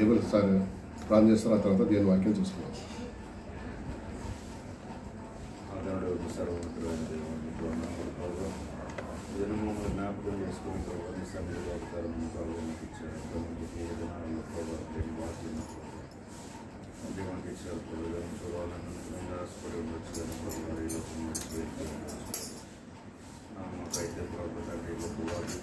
Able sir ప్రార్థన చేస్తారు. ఆ తర్వాత దేవుని వాక్యం చూసుకున్నాం. జ్ఞాపకం చేసుకుని మనకి ఇచ్చారు. ఆశపడి ఉండొచ్చు మాకైతే ప్రభు తండ్రి గొప్ప వాటి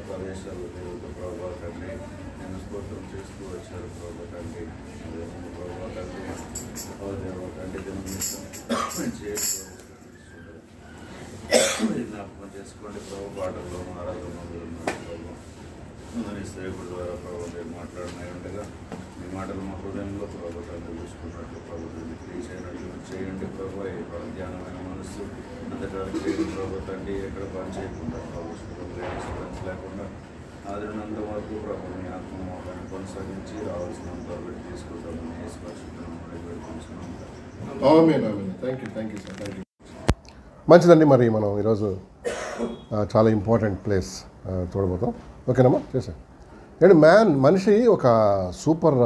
ప్రదేశాలు దేవుడు ప్రభావ తండ్రి నేను స్తోత్రం చేస్తూ వచ్చారు ప్రభావ తండ్రి. అదే ప్రభావ తండ్రి దేవ తండ్రి జ్ఞాపకం చేసుకోండి ప్రభు. పాటల్లో ఆరాధనలో ప్రభు మీ సేవకుడి ద్వారా ప్రభు మీరు మాట్లాడినాయి ఉండగా మీ మాటలు మా హృదయంలో ప్రభు తండ్రి చూసుకున్నట్లు ప్రభు క్రియ చేయనట్లు చేయండి ప్రభు. ధ్యానమైన మనస్సు అంతటా చేయండి ప్రభు తండ్రి. ఎక్కడ పని చేయకుండా ప్రభు డిస్టర్బెన్స్ లేకుండా ఆదరణంత వరకు ప్రభు మీ ఆత్మమోహాన్ని కొనసాగించి రావాల్సినంత వరకు తీసుకుంటామని థ్యాంక్ యూ సార్. మంచిదండి. మరి మనం ఈరోజు చాలా ఇంపార్టెంట్ ప్లేస్ చూడబోతాం. ఓకేనమ్మా, చేసాం. ఏంటి మనిషి ఒక సూపర్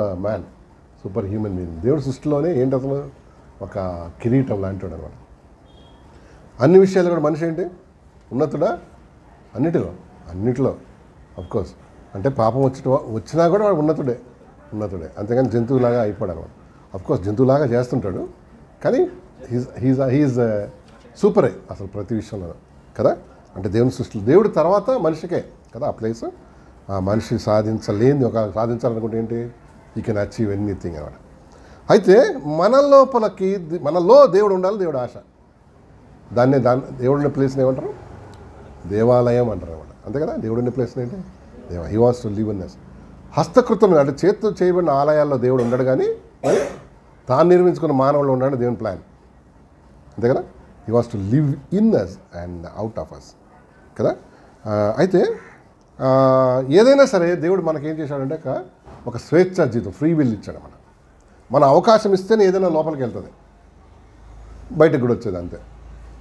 హ్యూమన్ బీయింగ్. దేవుడి సృష్టిలోనే ఏంటి అసలు ఒక కిరీటం లాంటివాడు అనమాట. అన్ని విషయాలు కూడా మనిషి ఏంటి ఉన్నతుడా అన్నిటిలో అఫ్కోర్స్. అంటే పాపం వచ్చినా కూడా వాడు ఉన్నతుడే. అంతేగాని జంతువులాగా అయిపోయాడు అనమాట. అఫ్కోర్స్ జంతువులాగా చేస్తుంటాడు, కానీ హీఈస్ సూపరే అసలు ప్రతి విషయంలో కదా. అంటే దేవుని సృష్టిలో దేవుడి తర్వాత మనిషికే కదా ఆ ప్లేస్. ఆ మనిషి సాధించలేని ఒక సాధించాలనుకుంటే ఏంటి, యూ కెన్ అచీవ్ ఎనీథింగ్ అనమాట. అయితే మనలో దేవుడు ఉండాలి. దేవుడు ఆశ. దాన్ని దేవుడు ఉన్న ప్లేస్ని ఏమంటారు, దేవాలయం అంటారు అనమాట. అంతే కదా. దేవుడు ఉన్న ప్లేస్ని ఏంటి, he wants to live in that. హస్తకృతం అంటే చేతితో చేయబడిన ఆలయాల్లో దేవుడు ఉండడు, కానీ మరి తాను నిర్మించుకున్న మానవులు ఉండడం దేవుని ప్లాన్. అంతే కదా. He wants to live in us and out of us కదా. అయితే ఏదైనా సరే దేవుడు మనకేం చేశాడంటే ఒక స్వేచ్ఛా జీవితం, ఫ్రీ విల్ ఇచ్చాడు. మన అవకాశం ఇస్తేనే ఏదైనా లోపలికి వెళ్తుంది, బయటకు కూడా వచ్చేది. అంతే,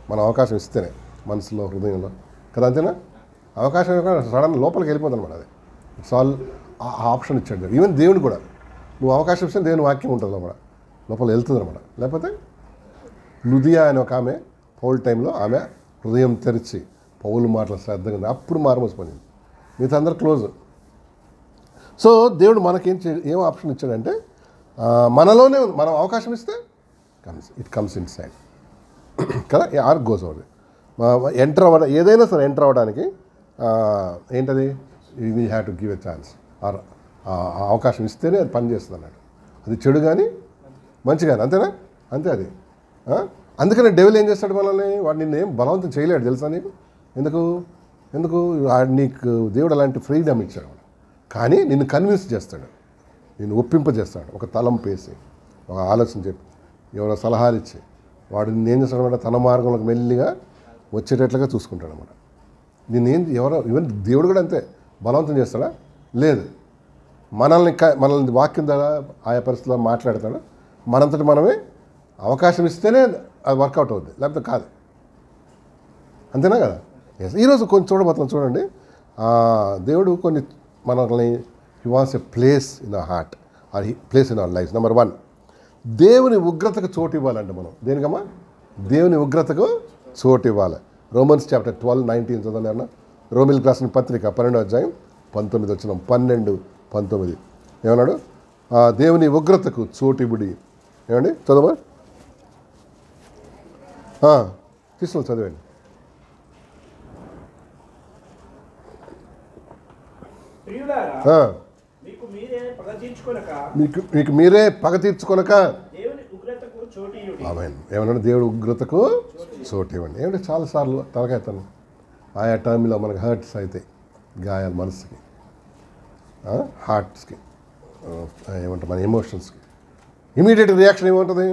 మన అవకాశం ఇస్తేనే మనసులో హృదయంలో కదా. అంతేనా. అవకాశం సడన్ లోపలికి వెళ్ళిపోతుంది అనమాట. అది ఇట్స్ ఆల్ ఆ ఆప్షన్ ఇచ్చాడు. ఈవెన్ దేవుడు కూడా నువ్వు అవకాశం ఇస్తే దేవుని వాక్యం ఉంటుంది లోపల వెళ్తుంది అనమాట. లేకపోతే లుదియా అనే ఒక ఆమె పౌల్ టైంలో ఆమె హృదయం తెరిచి పౌలు మాటలు శ్రద్ధగా ఉంది, అప్పుడు మారుమోసిపోయింది. మిగతా అందరు క్లోజ్. సో దేవుడు మనకేం ఏం ఆప్షన్ ఇచ్చాడంటే మనలోనే మనం అవకాశం ఇస్తే ఇట్ కమ్స్ ఇన్ సైడ్ కదా. ఆర్ గోస్ అవుట్ ఎంటర్ అవ్వడం. ఏదైనా సరే ఎంటర్ అవ్వడానికి ఏంటది, we have to give a chance. Or అవకాశం ఇస్తేనే అది పని చేస్తుంది అన్నాడు. అది చెడు కానీ మంచి కానీ, అంతేనా. అంతే అది. అందుకని డెవిల్ ఏం చేస్తాడు మనల్ని, వాడు నిన్ను ఏం బలవంతం చేయలేడు తెలుసా నీకు. ఎందుకు నీకు దేవుడు అలాంటి ఫ్రీడమ్ ఇచ్చాడు. కానీ నిన్ను కన్విన్స్ చేస్తాడు, నిన్ను ఒప్పింపజేస్తాడు. ఒక తలంపు వేసి, ఒక ఆలోచన చెప్పి, ఎవరో సలహాలు ఇచ్చి వాడు నిన్నేం చేస్తాడనమాట, తన మార్గంలోకి మెల్లిగా వచ్చేటట్లుగా చూసుకుంటాడు అనమాట. ఈవెన్ దేవుడు కూడా అంతే బలవంతం చేస్తాడా, లేదు. మనల్ని వాక్యం ద్వారా ఆయా పరిస్థితుల్లో మాట్లాడతాడు. మనంతటి మనమే అవకాశం ఇస్తేనే అది వర్కౌట్ అవుద్ది, లేకపోతే కాదు. అంతేనా కదా. ఈరోజు కొంచెం చూడండి, దేవుడు కొన్ని మనల్ని he wants a place in our heart or place in our life. Number 1, దేవుని ఉగ్రతకు చోటు ఇవ్వాలంటే మనం దేనికమ్మా, దేవుని ఉగ్రతకు చోటు ఇవ్వాలి. Romans chapter 12:19 చదవలేనా. రోమిల్కి రాసిన పత్రిక 12వ అధ్యాయం 19 వచ్చిన 12-19 ఏమన్నాడు, దేవుని ఉగ్రతకు చోటు ఇవ్వుడి. ఏమండి చదవా, తీసుకుని చదివండి. మీకు మీరే పగ తీర్చుకొనక ఏమన్నా దేవుడు ఉగ్రతకు చోటు ఇవ్వండి. ఏమంటే చాలాసార్లు తలకైతాను ఆయా టైంలో మనకు హర్ట్స్ అవుతాయి, గాయాలు మనసుకి, హార్ట్స్కి, ఏమంటారు మన ఎమోషన్స్కి. ఇమీడియట్ రియాక్షన్ ఏముంటుంది,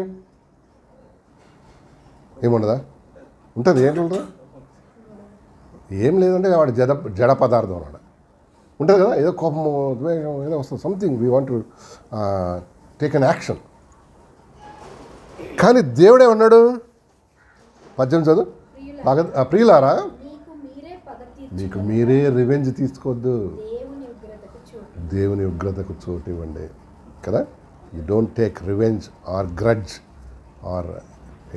ఏముండదా, ఉంటుంది. ఏంటి ఏం లేదంటే వాడు జడ పదార్థం అన్నాడు ఉంటుంది కదా. ఏదో కోపము ద్వేషం ఏదో వస్తుంది, something we want to take an action. కానీ దేవుడే ఉన్నాడు 18 చదువు. ప్రియులారా మీకు మీరే రివెంజ్ తీసుకోవద్దు, దేవుని ఉగ్రతకు చోటు ఇవ్వండి కదా. You don't take revenge or grudge or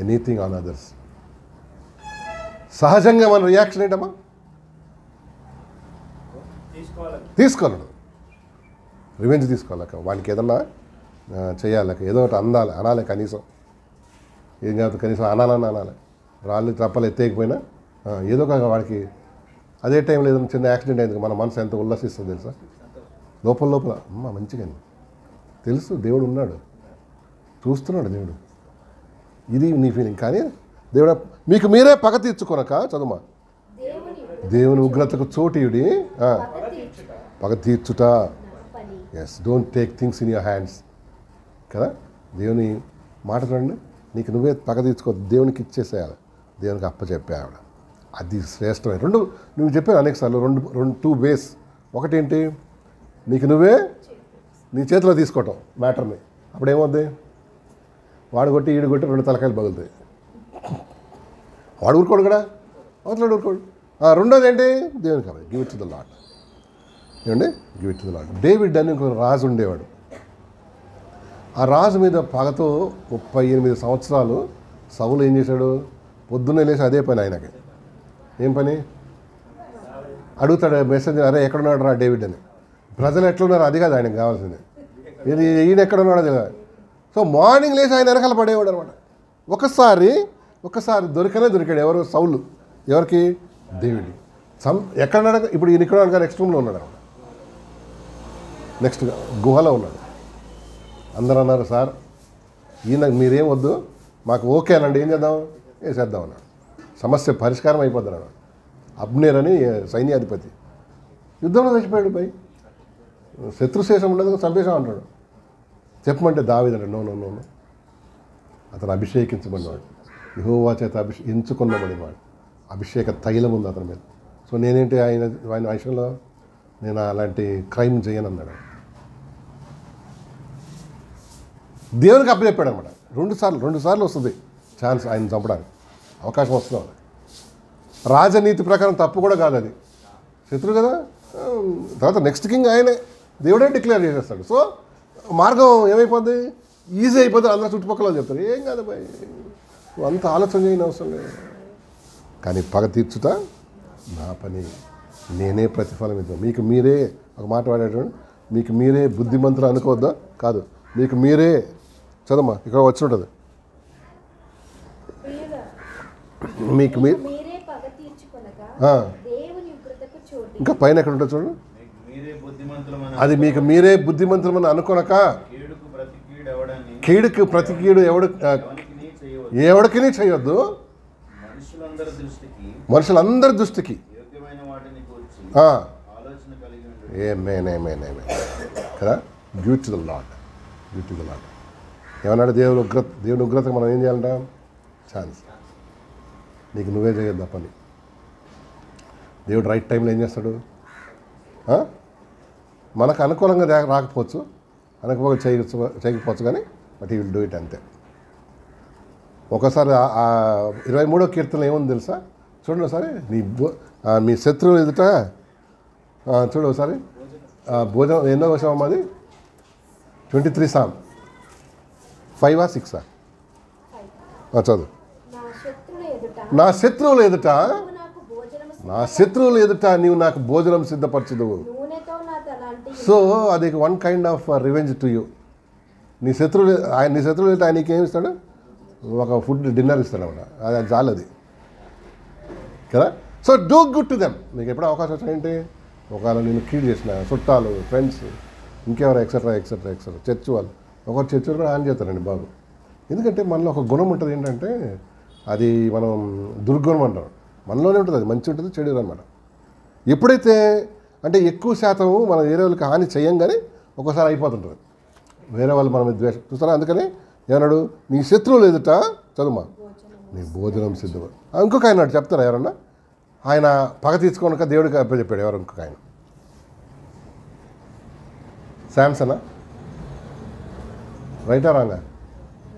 anything on others. సహజంగా మన రియాక్షన్ ఏంటమ్మా? తీసుకోవాలి, రివెంజ్ తీసుకోవాలక, వానికి ఏదన్నా చేయాలక, ఏదో ఒకటి అనాలి కనీసం. ఏం కాదు కనీసం అనాలి. రాళ్ళు తప్పలు ఎత్తేయకపోయినా ఏదో ఒక వాడికి అదే టైంలో ఏదైనా చిన్న యాక్సిడెంట్ అయింది, మన మనసు ఎంత ఉల్లసిస్తుంది తెలుసా? లోపల అమ్మ మంచిగా తెలుసు దేవుడు ఉన్నాడు, చూస్తున్నాడు దేవుడు, ఇది నీ ఫీలింగ్. కానీ దేవుడు మీకు మీరే పగ తీర్చుకోనక చదువుమా, దేవుని ఉగ్రతకు చోటీయుడి పగ తీర్చుట. Yes, don't take things in your hands కదా. దేవుని మాట చూడండి, నీకు నువ్వే పగ తీర్చుకో, దేవునికి ఇచ్చేసేయాలి, దేవునికి అప్పచెప్పే ఆవిడ. అది శ్రేష్టమైన రెండు. నువ్వు చెప్పాను అనేక సార్లు, రెండు 2 వేస్. ఒకటేంటి, నీకు నువ్వే నీ చేతిలో తీసుకోవటం మ్యాటర్ని. అప్పుడేమవుద్ది, వాడు కొట్టి ఈడు కొట్టి 2 తలకాయలు పగులుతాయి. వాడు ఊరుకోడు కదా, అవతలాడు ఊరుకోడు. రెండోది ఏంటి, దేవునికి కావాలి, give it to the Lord. ఏమండి, give it to the Lord. David అని ఇంకొక రాజు ఉండేవాడు. ఆ రాజు మీద పగతో 38 సంవత్సరాలు సౌలు ఏం చేశాడు, పొద్దున్నే లేచి అదే పని ఆయనకి. ఏం పని? అడుగుతాడు మెసేంజర్, అరే ఎక్కడున్నాడు రా డేవిడ్ అని. ప్రజలు ఎట్లున్నారు అది కాదు ఆయనకు కావాల్సింది, ఇది ఈయన ఎక్కడున్నాడో తెలియదు. సో మార్నింగ్ లేచి ఆయన వెనకాల పడేవాడు అనమాట. ఒకసారి దొరికాడు. ఎవరు? సౌలు. ఎవరికి? డేవిడ్. ఎక్కడున్నాడు ఇప్పుడు? ఈయన ఇక్కడ ఉన్నాడు, నెక్స్ట్ రూమ్లో ఉన్నాడు అనమాట, నెక్స్ట్ గుహలో ఉన్నాడు. అందరూ అన్నారు, సార్ ఈయన మీరేం వద్దు, మాకు ఓకే అనండి, ఏం చేద్దాం, వేసేద్దాం అన్నాడు. సమస్య పరిష్కారం అయిపోద్ది అన్నాడు. అబ్నేర్ అని సైన్యాధిపతి యుద్ధంలో చచ్చిపోయాడు. పై శత్రుశేషం ఉండదు, చంపేశాం అంటాడు. చెప్పమంటే దావీదు అంటాడు, నో, అతను అభిషేకించబడినవాడు, యెహోవా చేత ఎంచుకున్నబడినవాడు, అభిషేక తైలం ఉంది అతని మీద. సో నేనేంటి ఆయన విషయంలో నేను అలాంటి క్రైమ్ చేయను అన్నాడు. దేవునికి అప్పచెప్పాడు అనమాట. 2 సార్లు వస్తుంది ఛాన్స్ ఆయన చంపడానికి, అవకాశం వస్తుంది. రాజనీతి ప్రకారం తప్పు కూడా కాదు అది, శత్రువు కదా. తర్వాత నెక్స్ట్ కింగ్ ఆయనే, దేవుడే డిక్లేర్ చేసేస్తాడు. సో మార్గం ఏమైపోద్ది, ఈజీ అయిపోతుంది. అందరూ చుట్టుపక్కల చెప్తారు, ఏం కాదు భయ్, నువ్వు అంత ఆలోచన చేయని అవసరం లేదు. కానీ పగ తీర్చుట నా పని, నేనే ప్రతిఫలం ఇద్దాం. మీకు మీరే, ఒక మాట వాడేటండి, మీకు మీరే బుద్ధిమంతులు అనుకోవద్దా? కాదు, మీకు మీరే. చదమ్మా, ఇక్కడ వచ్చి ఉంటుంది, మీకు ఇంకా పైన ఎక్కడ ఉంటుంది చూడండి, అది మీకు మీరే బుద్ధిమంతులమని అనుకోనక కీడుకు ప్రతి కీడు ఎవడికి చేయొద్దు, మనుషులందరి దృష్టికి ఏమేనే కదా. Give to the lord. ఏమన్నాడు, దేవుని ఉగ్రతకు మనం ఏం చేయాలంట? ఛాన్స్. నీకు నువ్వే చేయొద్దు పని. దేవుడు రైట్ టైంలో ఏం చేస్తాడు, మనకు అనుకూలంగా రాకపోవచ్చు, అనుకూలంగా చేయకపోవచ్చు, కానీ but he will do it అంతే. ఒకసారి 23వ కీర్తనలో ఏముంది తెలుసా? చూడండి ఒకసారి, మీ శత్రువులు ఎదుట చూడు ఒకసారి, భోజనం ఎన్నో వచ్చామమ్మా అది? 23 Psalm 5 or 6 చదువు. నా శత్రువుల ఎదుట నీవు నాకు భోజనం సిద్ధపరచుదువు. సో అది 1 kind of revenge to you. నీ శత్రువులు ఎదుట ఆయన నీకేమి ఇస్తాడు? ఒక ఫుడ్ డిన్నర్ ఇస్తాడు అన్నమాట. అది చాలు అది కదా. So do good to them. నీకు ఎప్పుడు అవకాశం వచ్చినా ఏంటి, ఒకవేళ నేను కీడ్ చేసిన చుట్టాలు, ఫ్రెండ్స్, ఇంకెవరు ఎక్సెట్రా చర్చ్ వాళ్ళు, ఒకరు చర్చలు కూడా ఆన్ చేస్తారండి బాబు. ఎందుకంటే మనలో ఒక గుణం ఉంటుంది, ఏంటంటే అది మనం దుర్గుణం అంటాం. మనలోనే ఉంటుంది, అది మంచి ఉంటుంది, చెడు అనమాట. ఎప్పుడైతే అంటే ఎక్కువ శాతం మనం వేరే వాళ్ళకి హాని చేయంగానే ఒక్కోసారి అయిపోతుంటుంది, వేరే వాళ్ళు మన మీద ద్వేషం చూస్తారా. అందుకని ఏమన్నాడు, నీ శత్రువులు ఎదుట చదువుమా నీ భోజనం సిద్ధం. ఇంకొక ఆయన చెప్తారా ఎవరన్నా? ఆయన పగ తీసుకోనక దేవుడికి అప్పచెప్పాడు. ఎవరు? ఇంకొక ఆయన శాంసనా? రైటా రాంగా?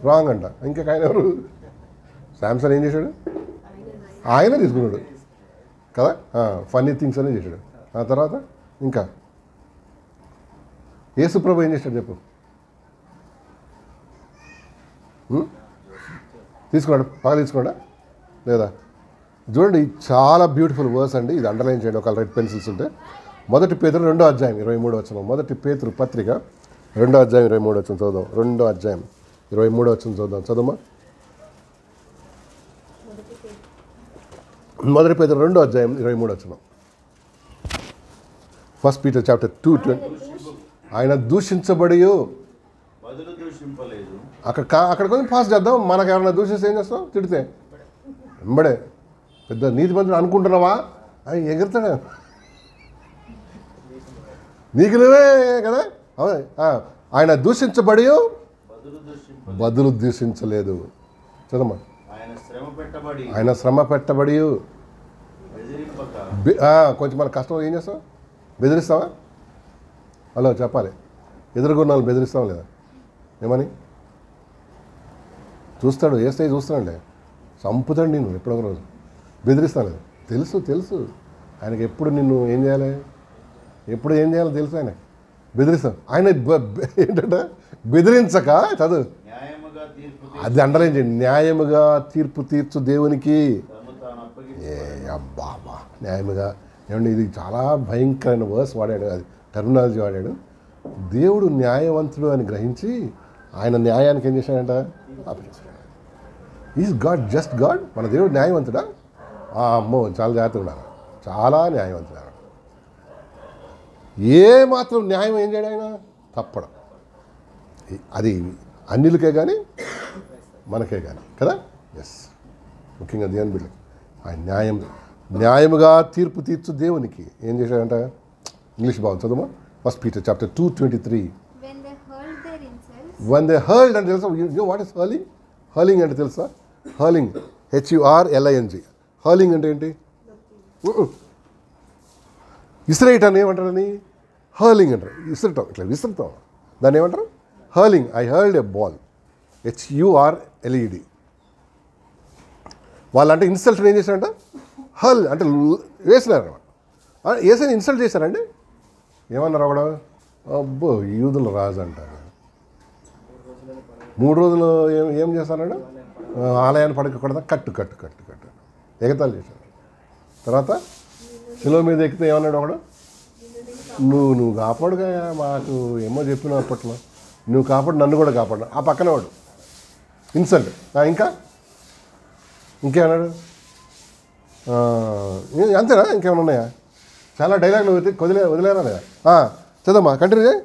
రాంగ్ అంట. ఇంకా ఆయన ఎవరు? శాంసన్ ఏం చేశాడు? ఆయన తీసుకున్నాడు కదా, ఫన్నీ థింగ్స్ అనే చేశాడు. ఆ తర్వాత ఇంకా యేసుప్రభు ఏం చేశాడు చెప్పు? తీసుకున్నాడు, బాగా తీసుకున్నాడా లేదా? చూడండి, చాలా బ్యూటిఫుల్ వర్స్ అండి. ఇది అండర్లైన్ చేయండి ఒక రెడ్ పెన్సిల్స్ ఉంటే. 1 పేతురు 2వ అధ్యాయం 23వ వచనం. 1 పేతురు పత్రిక 2వ అధ్యాయం 23వ వచనం చదువుదాం. 2వ అధ్యాయం 23వ వచనం చదువుదాం. చదువుమా. 1 పేతురు 2వ అధ్యాయం 23వ వచనం. 1 Peter chapter 2:20. ఆయన దూషించబడి బదులు దూషింపలేదు. అక్కడ కొంచెం పాస్ చేద్దాం. మనకు ఎవరైనా దూషిస్తే ఏం చేస్తాం? తిడితే వెంబడే పెద్ద నీతిమంతుడు అనుకుంటున్నావా అని ఎగురుతాడు. నీకు నువ్వే కదా. ఆయన దూషించబడి బదులు దూషించలేదు. చదమ్మా. ఆయన శ్రమ పెట్టబడి కొంచెం మన కష్టం ఏం చేస్తాం? బెదిరిస్తావా? హలో చెప్పాలి. ఎదురుగున్న వాళ్ళు బెదిరిస్తావా లేదా? ఏమని చూస్తాడు? వేస్తే చూస్తున్నాడులే, చంపుతాడు నిన్ను ఎప్పుడొక రోజు. బెదిరిస్తాను లేదు, తెలుసు తెలుసు ఆయనకి. ఎప్పుడు నిన్ను ఏం చేయాలి, ఎప్పుడు ఏం చేయాలో తెలుసు ఆయన. బెదిరిస్తాం. ఆయన ఏంటంటే బెదిరించక చదువు, అది అండర్లైన్ చేయండి. న్యాయముగా తీర్పు తీర్చు దేవునికి. అబ్బా న్యాయముగా ఏమండి, ఇది చాలా భయంకరమైన వర్స్ వాడాడు, అది టెర్మినాలజీ వాడాడు. దేవుడు న్యాయవంతుడు అని గ్రహించి ఆయన న్యాయానికి ఏం చేశాడంట? Is God just God? మన దేవుడు న్యాయవంతుడా? అమ్మో, చాలా జాగ్రత్తగా ఉండాలి. చాలా న్యాయవంతుడు. ఏ మాత్రం న్యాయం ఏం చేయడం ఆయన? తప్పడం. అది అన్యులకే కానీ మనకే కానీ కదా. ఎస్, ముఖ్యంగా దేవుని బిడ్డలకి ఆయన న్యాయముగా తీర్పు తీర్చు దేవునికి ఏం చేశాడంట? ఇంగ్లీష్ బాగుంది, చదువు. 1 Peter chapter 2:23. When they hurled అంటే తెలుసా? You know what is hurling? Hurling అంటే తెలుసా? Hurling, HURLING. హర్లింగ్ అంటే ఏంటి? ఇసిరేయటాన్ని ఏమంటారని? హర్లింగ్ అంటారు. ఇసురటం, ఇట్లా విసురుతాం, దాన్ని ఏమంటారు? Hurling. I hurled a ball, HURLED. వాళ్ళంటే ఇన్సల్ట్ ఏం చేశారంట? హర్ల్ అంటే వేసినారు అనమాట. వేసిన ఇన్సల్ట్ చేశారండి. ఏమన్నారు అక్కడ? అబ్బో యూదుల రాజు అంటారు. 3 రోజులు ఏం చేస్తారంట? ఆలయాన్ని పడకూడదా? కట్టు ఎగతాలు చేశాడు. తర్వాత శిలువ మీద ఎక్కితే ఏమన్నాడు ఒకడు? నువ్వు కాపాడుగా, మాకు ఏమో చెప్పినావు అప్పట్లో, నువ్వు కాపాడు, నన్ను కూడా కాపాడు. ఆ పక్కనే వాడు ఇన్సల్ట్. ఇంకేమన్నాడు? అంతేనా? ఇంకేమైనా ఉన్నాయా? చాలా డైలాగులు వదిలేరా లేదా? చదమ్మా, కంటిన్యూ చేయి.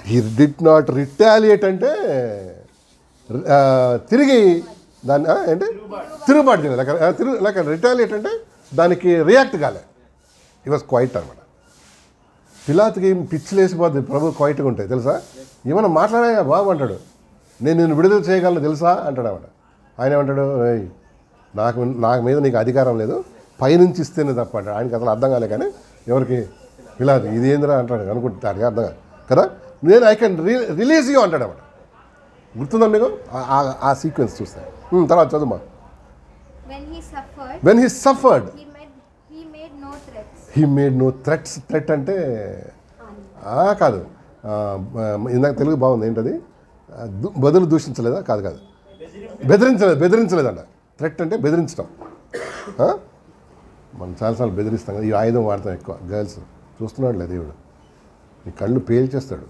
హీ డిడ్ నాట్ రిటాలియేట్ అంటే తిరిగి దాన్ని ఏంటి? తిరుగుబాటు చేయలేదు. లైక్ రిటాలియేట్ అంటే దానికి రియాక్ట్ కాలే. ఈ వాజ్ క్వైట్ అనమాట. పిలాతుకి పిచ్చి లేసిపోద్ది ప్రభు క్వైట్గా ఉంటాయి తెలుసా. ఏమైనా మాట్లాడాయా బాబు అంటాడు. నేను నిన్ను విడుదల చేయగలను తెలుసా అంటాడు అనమాట. ఆయన ఏమంటాడు? నాకు మీద నీకు అధికారం లేదు, పైనుంచి ఇస్తేనే తప్ప అంటాడు. ఆయనకి అసలు అర్థం కాలే. కానీ ఎవరికి? పిలాతు. ఇది ఏందిరా అంటాడు అనుకుంటాడు, అర్థం కాదు కదా. నేను ఐ కెన్ రిలీజ్ యూ అంటాడు అన్నమాట. గుర్తుందా మీకు ఆ సీక్వెన్స్ చూస్తే? తర్వాత చదువుమా. When he suffered, he made no threats. Threat అంటే కాదు, ఇందాక తెలుగు బాగుంది. ఏంటది? బదులు దూషించలేదా? కాదు, బెదిరించలేదంట. థ్రెట్ అంటే బెదిరించడం. మనం చాలాసార్లు బెదిరిస్తాం కదా, ఈ ఆయుధం వాడతాం ఎక్కువ. గర్ల్స్ చూస్తున్నాడు లేదు దేవుడు, నీ కళ్ళు పేల్చేస్తాడు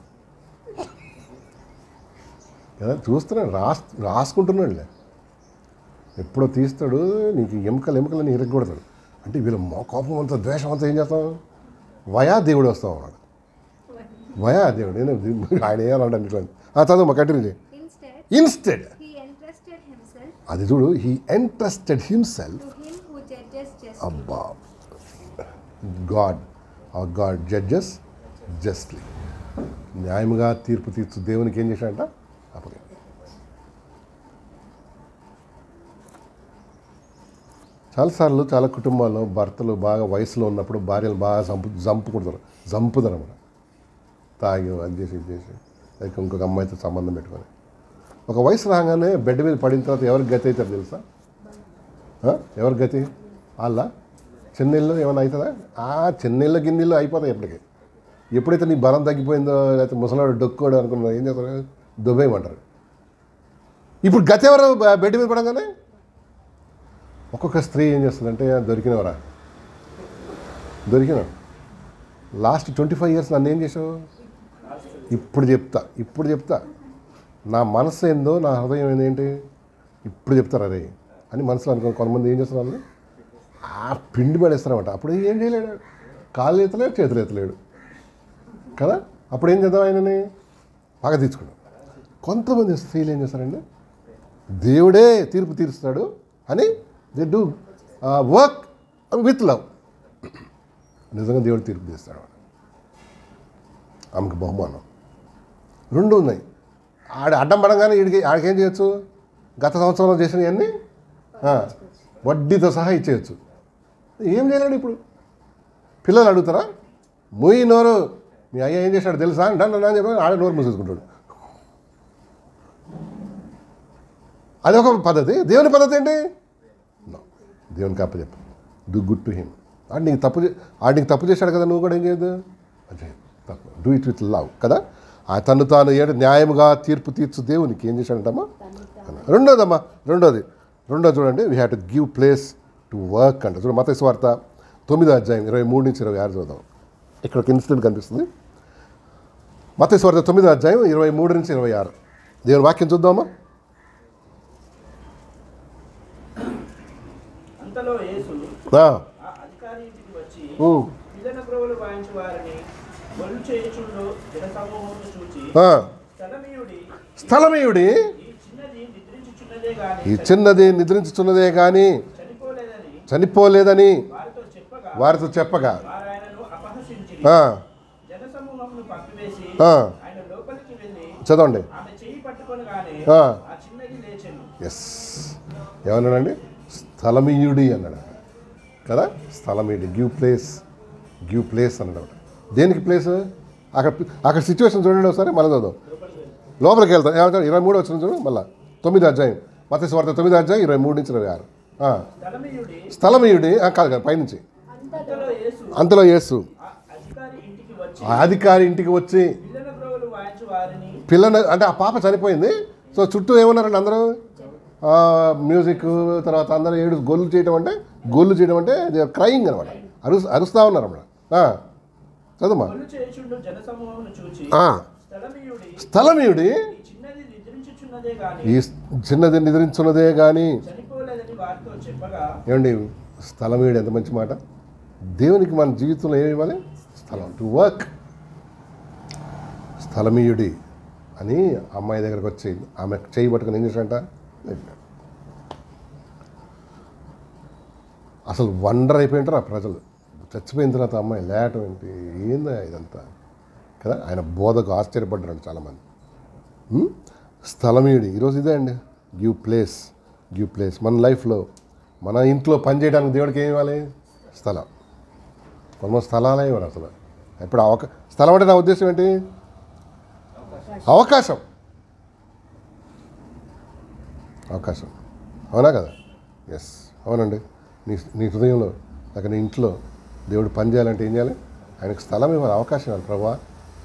కదా. చూస్తున్నాడు, రాసుకుంటున్నాడులే. ఎప్పుడో తీస్తాడు, నీకు ఎముకలని ఇరగొడతాడు. అంటే వీళ్ళ కోపం అంతా, ద్వేషం అంతా ఏం చేస్తాం? వయా దేవుడు వస్తాం అన్నాడు. వయా దేవుడు ఆయన ఏమన్నాడు? ఇట్లా చదువు మా కంటిన్యూ చేయి. ఇన్స్టెడ్ అది చూడు, హీ ఎంట్రస్టెడ్ హిమ్సెల్ఫ్. అబ్బా, అవర్ గాడ్ జడ్జెస్ జస్ట్లీ. న్యాయముగా తీర్పు తీర్చు దేవునికి ఏం చేశాడంట? అప్పగే. చాలాసార్లు చాలా కుటుంబాల్లో భర్తలు బాగా వయసులో ఉన్నప్పుడు భార్యలు బాగా చంపుతారు అనమాట. తాగి అది చేసి ఇది చేసి ఇంకొక అమ్మాయితో సంబంధం పెట్టుకొని ఒక వయసు రాగానే బెడ్ మీద పడిన తర్వాత ఎవరికి గతి అవుతారు తెలుసా? ఎవరి గతి? వాళ్ళ చెన్నెళ్ళు ఏమైనా అవుతుందా? చెన్నెళ్ళు గిన్నెళ్ళు అయిపోతాయి ఎప్పటికీ. ఎప్పుడైతే నీ బలం తగ్గిపోయిందో లేకపోతే ముసలాడు డొక్కోడు అనుకున్నా ఏం చేస్తారు? దుబ్బేయమంటారు. ఇప్పుడు గతి ఎవరు బెడ్ మీద పడగానే? ఒక్కొక్క స్త్రీ ఏం చేస్తుందంటే దొరికినవరా లాస్ట్ 25 years నన్ను ఏం చేసావు? ఇప్పుడు చెప్తా నా మనసు ఏందో నా హృదయం ఏంటి ఇప్పుడు చెప్తారు అదే అని మనసులో అనుకుని కొంతమంది ఏం చేస్తున్నారు? పిండి పడేస్తారన్నమాట. అప్పుడు ఏం చేయలేడు, కాళ్ళు ఎత్తలేడు, చేతులు ఎత్తలేడు కదా. అప్పుడు ఏం చేద్దాం? ఆయనని పగ తీర్చుకున్నాం. కొంతమంది స్త్రీలు ఏం చేస్తారండి, దేవుడే తీర్పు తీరుస్తాడు అని they do work with love. నిజంగా దేవుడు తీర్పు తీస్తాడు. ఆమెకు బహుమానం. రెండు ఉన్నాయి. అడ్డం పడంగానే ఆడికేం చేయొచ్చు? గత సంవత్సరంలో చేసినవన్నీ వడ్డీతో సహా ఇచ్చేయచ్చు. ఏం చేయలేడు. ఇప్పుడు పిల్లలు అడుగుతారా? మూయి నోరు, మీ అయ్య ఏం చేశాడు తెలుసా అంటాను అని చెప్పి ఆడ నోరు మూసేసుకుంటాడు. అదొక పద్ధతి. దేవుని పద్ధతి ఏంటి? దేవునికి అప్పచెప్పు, డూ గుడ్ టు హిమ్. నీకు తప్పు చేశాడు కదా, నువ్వు కూడా ఏం చేయదు? అదే తప్పు, డూ ఇట్ విత్ లవ్ కదా. తను తాను న్యాయముగా తీర్పు తీర్చు దేవునికి ఏం చేశాడంటమ్మా? రెండోది చూడండి, we have to give place to work అంట. చూడండి మత్తయి సువార్త 9వ అధ్యాయం 23-26 చూద్దాం. ఇక్కడ ఒక ఇన్సిడెంట్ కనిపిస్తుంది. మత్తయి సువార్త 9వ అధ్యాయం 23-26 దేవుని వాక్యం చూద్దామా? అంతలో యేసు అధికారి ఇంటికి వచ్చి పిల్లన క్రోవులు వాయించు వారిని బలు చేయుచుండు జనసమూహమును చూచి స్థలమీయుడి ఈ చిన్నది నిద్రించుచున్నదే గాని చనిపోలేదని వారితో చెప్పగా చదవండి. ఎస్ ఏమన్నాడండి? స్థలమీయుడి అన్నాడు కదా. స్థలమీయుడి, గివ్ ప్లేస్ అన్నాడు. దేనికి ప్లేస్? అక్కడ సిచ్యువేషన్ చూడండి ఒకసారి. మళ్ళీ చదువు, లోపలికి వెళ్తాం. ఏమంటారు? 23 వచ్చిన చూడు మళ్ళీ 9వ అధ్యాయం మత్తయి సువార్త 9వ అధ్యాయం 23-26. స్థలమీయుడి కాదు పైనుంచి. అంతలో యేసు అధికారి ఇంటికి వచ్చి పిల్లని అంటే ఆ పాప చనిపోయింది. సో చుట్టూ ఏమన్నారండి అందరూ? మ్యూజిక్, తర్వాత అందరూ గొల్లు చేయడం అంటే క్రయింగ్ అనమాట. అరుస్తూ ఉన్నారు అన్నమాట. చదువుమా. స్థలమీయుడి ఈ చిన్నది నిద్రించున్నదే కానీ ఏమండి? స్థలమీయుడు ఎంత మంచి మాట. దేవునికి మన జీవితంలో ఏమి ఇవ్వాలి? స్థలం, టు వర్క్. స్థలమీయుడి అని అమ్మాయి దగ్గరకు వచ్చి ఆమె చేయి పట్టుకుని ఏం చేశాడంట? అసలు వండర్ అయిపోయింటారు ఆ ప్రజలు. చచ్చిపోయిన తర్వాత అమ్మాయి లేటం ఏంటి, ఏందా ఇదంతా కదా. ఆయన బోధకు ఆశ్చర్యపడ్డారు చాలామంది. స్థలమీయుడి ఈరోజు ఇదే అండి, గివ్ ప్లేస్. మన లైఫ్లో మన ఇంట్లో పని చేయడానికి దేవుడికి ఏమి ఇవ్వాలి? స్థలం. కొంతమంది స్థలాలే ఇవ్వరు అసలు. ఇప్పుడు స్థలం అంటే నా ఉద్దేశం ఏంటి? అవకాశం. అవునా కదా? ఎస్ అవునండి. నీ హృదయంలో లేక నీ ఇంట్లో దేవుడు పని చేయాలంటే ఏం చేయాలి? ఆయనకు స్థలం ఇవ్వాలి, అవకాశం ఇవ్వాలి. ప్రభా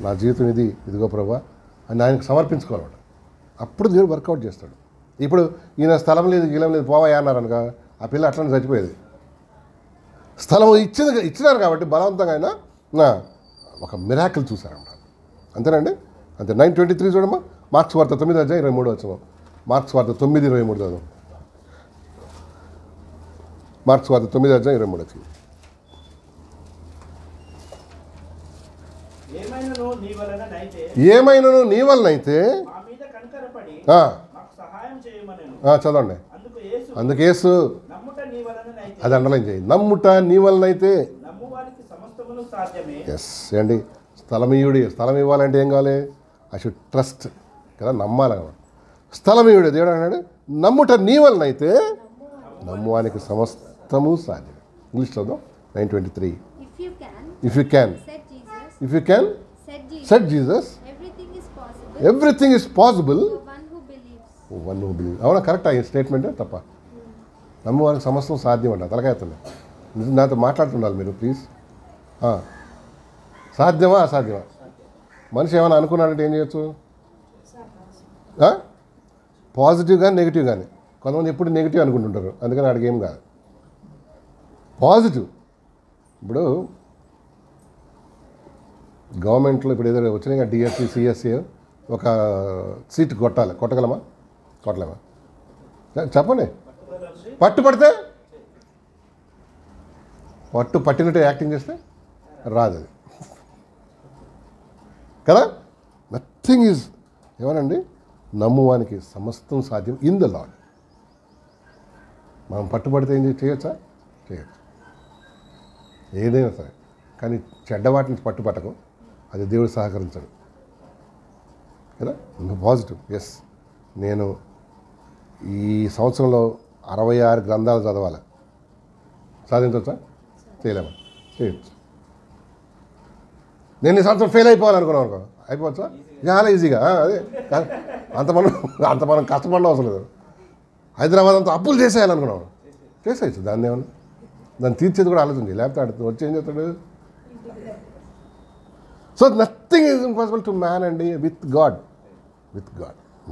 నా జీవితం ఇదిగో ప్రభా అని ఆయనకు సమర్పించుకోవాలన్నమాట. అప్పుడు దేవుడు వర్కౌట్ చేస్తాడు. ఇప్పుడు ఈయన స్థలం లేదు గీలం లేదు పోవా అన్నారనుక ఆ పిల్ల అట్లనే చచ్చిపోయేది. స్థలం ఇచ్చినారు కాబట్టి బలవంతంగా ఆయన ఒక మిరాకిల్ చూశారన్నమాట. అంతేనండి. అంతే. 9:23 చూడమ్మా. మార్క్స్ వార్త 9వ అధ్యాయం 23 వచ్చినాం. మార్క్స్ వార్త 9:23 చదువు. మార్క్స్ వార్త 9వ అధ్యాయం 23 వచ్చింది. ఏమైనాను నీ వలనైతే చదవండి. అందుకు యేసు అది అండర్లైన్ చేయి. నమ్ముట నీ వలనైతే. ఎస్ అండి. స్థలం ఇవ్వాలంటే ఏం కావాలి? ఐ షుడ్ ట్రస్ట్ కదా, నమ్మాలన్నమాట. స్థలమీయుడు దేవుడు అన్నాడు, నమ్ముట నీ వలనైతే నమ్మువానికి సమస్తము సాధ్యం. ఇంగ్లీష్ చదువు 9:23. If you can set Jesus, everything is possible one who believes. One who believe. అవునా, కరెక్ట్ ఈ స్టేట్మెంటే తప్ప. నమ్మవారికి సమస్తం సాధ్యం అంట. తలకాయతుంది నాతో మాట్లాడుతుండాలి మీరు ప్లీజ్. సాధ్యమా అసాధ్యమా? మనిషి ఏమైనా అనుకున్నాడంటే ఏం చేయొచ్చు? పాజిటివ్ కానీ నెగిటివ్ కానీ. కొంతమంది ఎప్పుడు నెగిటివ్ అనుకుంటుంటారు, అందుకని వాడికి ఏం కాదు. పాజిటివ్. ఇప్పుడు గవర్నమెంట్లో ఇప్పుడు ఏదైనా వచ్చినాయి కదా, డిఎస్సి సిఎస్సి, ఒక సీట్ కొట్టగలమా? కొట్టలేమా? చెప్పండి. పట్టుపడితే పట్టినట్టు యాక్టింగ్ చేస్తే రాదు అది కదా. నథింగ్ ఈజ్ ఏమనండి, నమ్మువానికి సమస్తం సాధ్యం ఇన్ ద లార్డ్. మనం పట్టుబడితే ఏం చేయొచ్చా? చేయొచ్చు, ఏదైనా సరే. కానీ చెడ్డ వాటి నుంచి పట్టుపట్టకు, అది దేవుడు సహకరించడు కదా. ఇంకా పాజిటివ్. ఎస్, నేను ఈ సంవత్సరంలో 66 గ్రంథాలు చదవాలి. సాధించవచ్చా? చేయలేమా? చేయొచ్చు. నేను ఈ సంవత్సరం ఫెయిల్ అయిపోవాలనుకున్నాను అనుకో, అయిపోవచ్చా? చాలా ఈజీగా. అదే అంత మనం కష్టపడడం అవసరం లేదు. హైదరాబాద్ అంతా అప్పులు చేసేయాలనుకున్నాను, చేసేయచ్చు. దాన్ని ఏమన్నా, దాన్ని తీర్చేది కూడా ఆలోచించి, లేకపోతే వచ్చి ఏం చేస్తాడు? So nothing is impossible to man అండి విత్ గాడ్.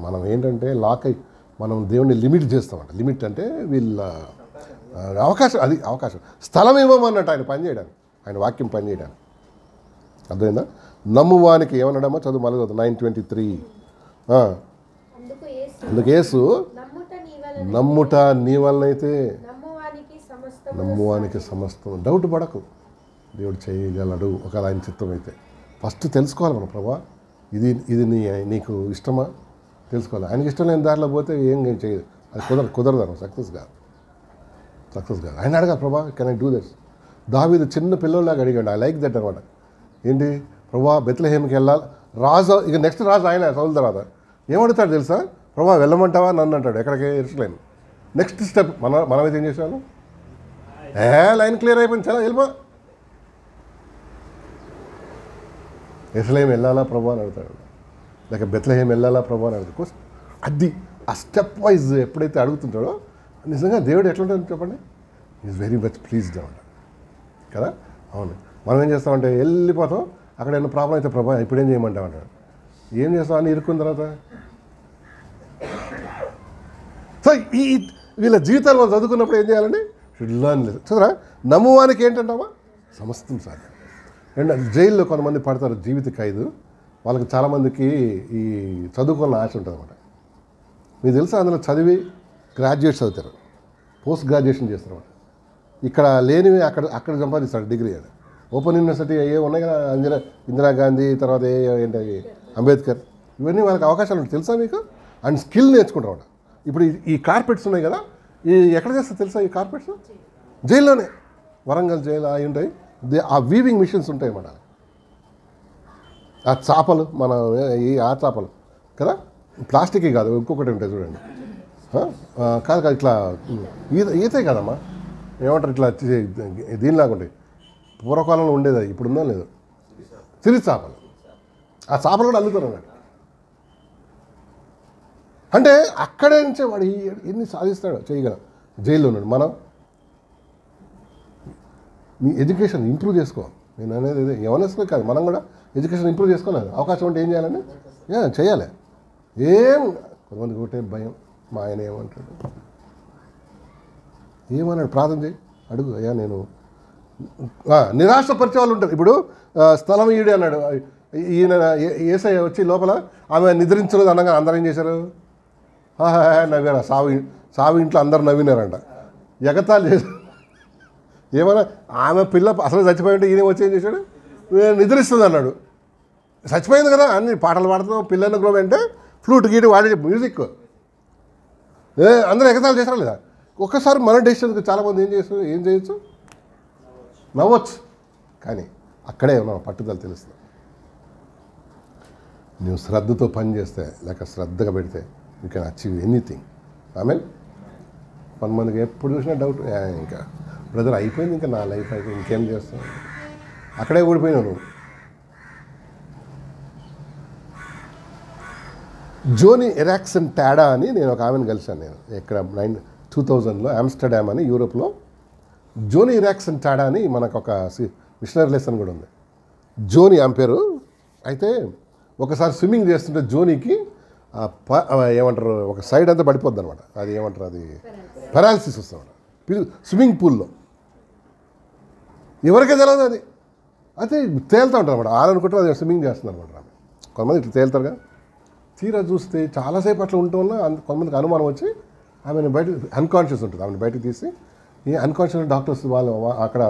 మనం ఏంటంటే లాక్ అయి మనం దేవుణ్ణి లిమిట్ చేస్తామంట. లిమిట్ అంటే వీళ్ళ అవకాశం, అది అవకాశం, స్థలం ఇవ్వమన్నట్టు ఆయన పని చేయడానికి, ఆయన వాక్యం పని చేయడానికి. అర్థమైందా? నమ్మువానికి ఏమన్నాడమ్మా? చదువు మళ్ళీ 9:23. అందుకు యేసు, నమ్ముట నీ వలనైతే నమ్మువానికి సమస్తం. డౌట్ పడకు, దేవుడు చేయగలడు ఒకవేళ ఆయన చిత్తం అయితే. ఫస్ట్ తెలుసుకోవాలి మనం, ప్రభా ఇది నీకు ఇష్టమా తెలుసుకోవాలి. ఆయనకి ఇష్టం లేని దారిలో పోతే ఏం చేయదు, అది కుదరదు, సక్సెస్ కాదు. ఆయన అడగాలి, ప్రభా కెన్ ఐ డూ దిస్. దావీదు చిన్న పిల్లల్లాగా అడిగాడు. ఐ లైక్ దట్ అనమాట. ఏంటి, ప్రభా బెత్లెహేమ్కి వెళ్ళాలి, రాజు, ఇక నెక్స్ట్ రాజు ఆయన సౌలు తర్వాత ఏమడుగుతాడు తెలుసా? ప్రభా వెళ్ళమంటావా నన్ను అంటాడు. ఎక్కడికి? ఎరుసలేం. నెక్స్ట్ స్టెప్ మనమైతే ఏం చేసాము? లైన్ క్లియర్ అయిపోయింది, చాలా వెళ్ళిపో. ఎరుసలేం వెళ్ళాలా ప్రభా అని అడుగుతాడు, లేక బెత్లెహేమ్ వెళ్ళాలా ప్రభా అని అడుగుతాడు. అది ఆ స్టెప్ వైజ్ ఎప్పుడైతే అడుగుతుంటాడో నిజంగా దేవుడు ఎట్లుంటాడు చెప్పండి, ఈజ్ వెరీ మచ్ ప్లీజ్డ్ అన్నమాట కదా. అవును, మనం ఏం చేస్తామంటే వెళ్ళిపోతాం, అక్కడ ఏమైనా ప్రాబ్లం అయితే ప్రభా ఇప్పుడేం చేయమంటాం అంటాడు. ఏం చేస్తాం అని ఇరుక్కున్న తర్వాత. సో వీళ్ళ జీవితాలు మనం చదువుకున్నప్పుడు ఏం చేయాలండి? షుడ్ లర్న్ లేదు. చూడరా, నమ్మువానికి ఏంటంటావా? సమస్తం సాధ్యం. అండ్ జైల్లో కొంతమంది పడతారు జీవిత ఖైదు. వాళ్ళకి చాలామందికి ఈ చదువుకోవాలని ఆశ ఉంటుంది అన్నమాట. మీకు తెలుసా, అందులో చదివి గ్రాడ్యుయేట్స్ అవుతారు, పోస్ట్ గ్రాడ్యుయేషన్ చేస్తారు అన్నమాట. ఇక్కడ లేనివి అక్కడ సంపాదిస్తాడు డిగ్రీ. అని ఓపెన్ యూనివర్సిటీ ఏ ఉన్నాయి కదా, ఇందిరాగాంధీ, తర్వాత ఏంటి అంబేద్కర్, ఇవన్నీ వాళ్ళకి అవకాశాలు ఉంటాయి తెలుసా మీకు. అండ్ స్కిల్ నేర్చుకుంటారు. ఇప్పుడు ఈ కార్పెట్స్ ఉన్నాయి కదా, ఎక్కడ చేస్తారు తెలుసా ఈ కార్పెట్స్? జైల్లోనే, వరంగల్ జైలు అవి ఉంటాయి. ఆ వీవింగ్ మిషన్స్ ఉంటాయి అన్నమాట. ఆ చేపలు మన ఆ చేపలు కదా, ప్లాస్టిక్ కాదు, ఇంకొకటి ఉంటాయి చూడండి. కాదు ఇట్లా ఈతే కదమ్మా, ఏమంటారు ఇట్లా దీనిలాగా ఉంటాయి. పూర్వకాలంలో ఉండేది, ఇప్పుడు ఉందా లేదు. సిరి చేపలు, ఆ చేపలు కూడా అల్లుతారు అన్నట్టు. అంటే అక్కడే నుంచే వాడు ఎన్ని సాధిస్తాడో చేయగలం. జైల్లో ఉన్నాడు. మనం నీ ఎడ్యుకేషన్ ఇంప్రూవ్ చేసుకో. నేను అనేది ఇదే, ఎవరినెస్లో కాదు, మనం కూడా ఎడ్యుకేషన్ ఇంప్రూవ్ చేసుకోలేదు. అవకాశం ఉంటే ఏం చేయాలండి? చేయాలి. ఏం కొంతమందికి ఒకటే భయం, మా ఆయన ఏమంటాడు, ఏమన్నాడు, ప్రార్థన చేయి, అడుగు, అయ్యా నేను నిరాశపరిచే వాళ్ళు ఉంటారు. ఇప్పుడు స్థలం ఈడే అన్నాడు, ఈయన ఏసయ్య వచ్చి లోపల ఆమె నిద్రించలేదు అనగా అందరూ ఏం చేశారు? నవ్వారు. సావు ఇంట్లో అందరు నవ్వినారంట, ఎగతాళి చేశారు. ఏమన్నా ఆమె పిల్ల అసలు చచ్చిపోయి ఉంటే ఈయన వచ్చి ఏం చేశాడు? నిద్రిస్తుంది అన్నాడు. చచ్చిపోయింది కదా, అన్ని పాటలు పాడుతాం, పిల్లల గ్రోవ్ అంటే ఫ్లూట్ గీటు వాడే మ్యూజిక్, అందరూ ఎగతాళి చేశారా లేదా? ఒక్కసారి మన డెసిషన్కి చాలామంది ఏం చేయొచ్చు? నవ్వచ్చు. కానీ అక్కడే మన పట్టుదల తెలుస్తుంది. నువ్వు శ్రద్ధతో పని చేస్తే, లేక శ్రద్ధగా పెడితే you can achieve anything. Amen. కొంతమందికి ఎప్పుడు చూసినా డౌట్, ఇంకా బ్రదర్ అయిపోయింది, ఇంకా నా లైఫ్ అయిపోయింది, ఇంకేం చేస్తాను, అక్కడే ఓడిపోయినావు నువ్వు. జోనీ ఎరాక్సన్ టాడా అని నేను ఒక ఆమెను కలిశాను నేను ఇక్కడ 2000లో ఆమ్స్టర్డామ్ అని యూరోప్లో. జోనీ ఎరాక్సన్ టాడా అని మనకు ఒక మిషనరీ లెసన్ కూడా ఉంది. జోనీ ఆమె పేరు. అయితే ఒకసారి స్విమ్మింగ్ చేస్తుంటే జోనీకి ఏమంటారు ఒక సైడ్ అంతా పడిపోద్ది అనమాట. అది ఏమంటారు, అది పెరాలసిస్ వస్తుంది స్విమ్మింగ్ పూల్లో. ఎవరికే తెలియదు అది. అయితే తేలుతూ ఉంటారు అనమాట. అనుకుంటే అది స్విమ్మింగ్ చేస్తుంది అనమాట. ఆమె కొంతమంది ఇట్లా తేలుతారుగా. తీరా చూస్తే చాలాసేపు అట్లా ఉంటూ ఉన్నా కొంతమందికి అనుమానం వచ్చి ఆమెను బయట అన్కాన్షియస్ ఉంటుంది. ఆమెను బయటకు తీసి ఈ అన్కాన్షియస్ డాక్టర్స్ వాళ్ళు అక్కడ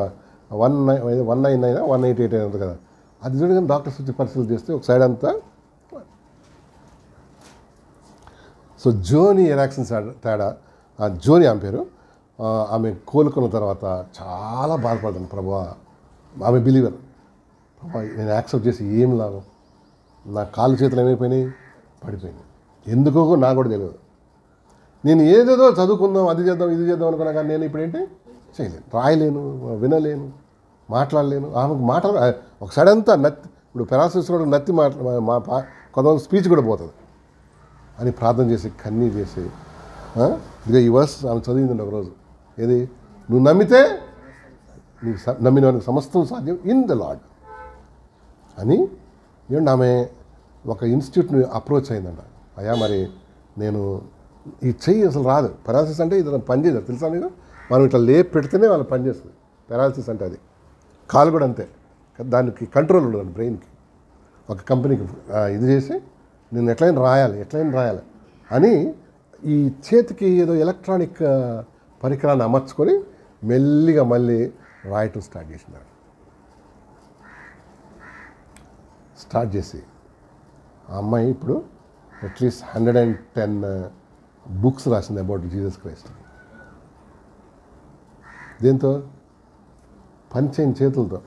199 188 ఉంటుంది కదా, అది చూడగానే డాక్టర్స్ వచ్చి పరిశీలన చేస్తే ఒక సైడ్ అంతా. సో జోనీ ఎరాక్సన్ టాడా, జోనీ ఆమె పేరు. ఆమె కోలుకున్న తర్వాత చాలా బాధపడ్డాను. ప్రభువా, ఆమె బిలీవర్. ప్రభువా, నేను యాక్సెప్ట్ చేసి ఏం లాభం, నా కాళ్ళు చేతులు ఏమైపోయినాయి, పడిపోయినాయి. ఎందుకో నాకు కూడా తెలియదు. నేను ఏదేదో చదువుకుందాం, అది చేద్దాం, ఇది చేద్దాం అనుకున్నా, కానీ నేను ఇప్పుడు ఏంటి చేయలేను, రాయలేను, వినలేను, మాట్లాడలేను. ఆమెకు మాట్లాడ ఒక సైడ్ అంతా నత్తి. ఇప్పుడు పెరాలసిస్ కూడా నత్తి కొంతమంది స్పీచ్ కూడా పోతుంది అని ప్రార్థన చేసి కన్నీ చేసి ఇదిగా ఈ వర్స్ ఆమె చదివిందండి ఒకరోజు. ఏది, నువ్వు నమ్మితే నీకు నమ్మిన వానికి సమస్తం సాధ్యం ఇన్ ద లార్డ్ అని. ఏంటి ఆమె ఒక ఇన్స్టిట్యూట్ని అప్రోచ్ అయిందంట. అయ్యా మరి నేను ఈ చెయ్యి అసలు రాదు, పెరాలసిస్ అంటే ఇది పనిచేయదు తెలుసా మీకు. మనం ఇట్లా లేపు పెడితేనే వాళ్ళు పనిచేస్తుంది. పెరాలసిస్ అంటే అది. కాలు కూడా అంతే, దానికి కంట్రోల్ ఉండదు బ్రెయిన్కి. ఒక కంపెనీకి ఇది చేసి నేను ఎట్లయినా రాయాలి అని ఈ చేతికి ఏదో ఎలక్ట్రానిక్ పరికరాన్ని అమర్చుకొని మెల్లిగా మళ్ళీ రాయటం స్టార్ట్ చేసి ఆ అమ్మాయి ఇప్పుడు అట్లీస్ట్ 110 బుక్స్ రాసింది అబౌట్ జీసస్ క్రైస్ట్. దీంతో పనిచేయని చేతులతో.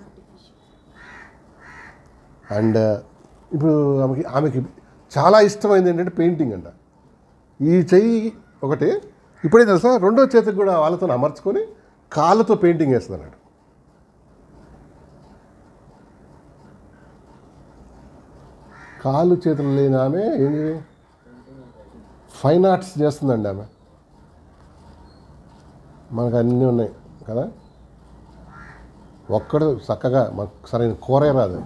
అండ్ ఇప్పుడు ఆమెకి చాలా ఇష్టమైంది ఏంటంటే పెయింటింగ్ అంట. ఈ చెయ్యి ఒకటి ఇప్పుడే తెలుసా, రెండో చేతికి కూడా వాళ్ళతో అమర్చుకొని కాళ్ళతో పెయింటింగ్ వేస్తుంది. కాళ్ళు చేతులు లేని ఆమె ఏంటి ఫైన్ ఆర్ట్స్ చేస్తుందండి ఆమె. మనకు అన్నీ ఉన్నాయి కదా, ఒక్కడు చక్కగా మనకు సరైన కూరే రాదు.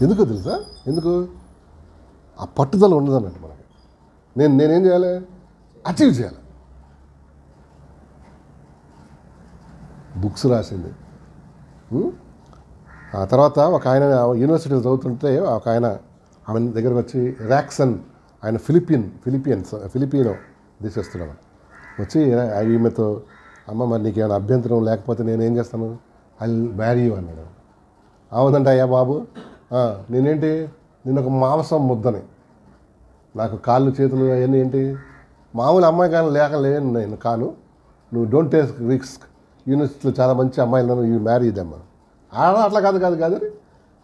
ఎందుకు తెలుసా, ఎందుకు ఆ పట్టుదల ఉండదన్నట్టు మనకి. నేనేం చేయాలి, అచీవ్ చేయాలి. బుక్స్ రాసింది. ఆ తర్వాత ఒక ఆయన యూనివర్సిటీలో చదువుతుంటే ఒక ఆయన ఆమె దగ్గరకు వచ్చి రాక్సన్, ఆయన ఫిలిపినో దేశస్తున్నాడు. వచ్చి ఈమెతో, అమ్మ మరి నీకేమైనా అభ్యంతరం లేకపోతే నేనేం చేస్తాను, ఐ విల్ మ్యారీ యూ అన్నాడు. అవునంటే అయ్యా బాబు, నేనేంటి, నేను ఒక మాంసం ముద్దని, నాకు కాళ్ళు చేతులు అవన్నీ ఏంటి మామూలు అమ్మాయి కానీ లేను నేను కాను. నువ్వు డోంట్ టేక్ రిస్క్, యూనివర్సిటీలో చాలా మంచి అమ్మాయిలను యూ మ్యారీ దెమ్. అట్లా కాదు అని.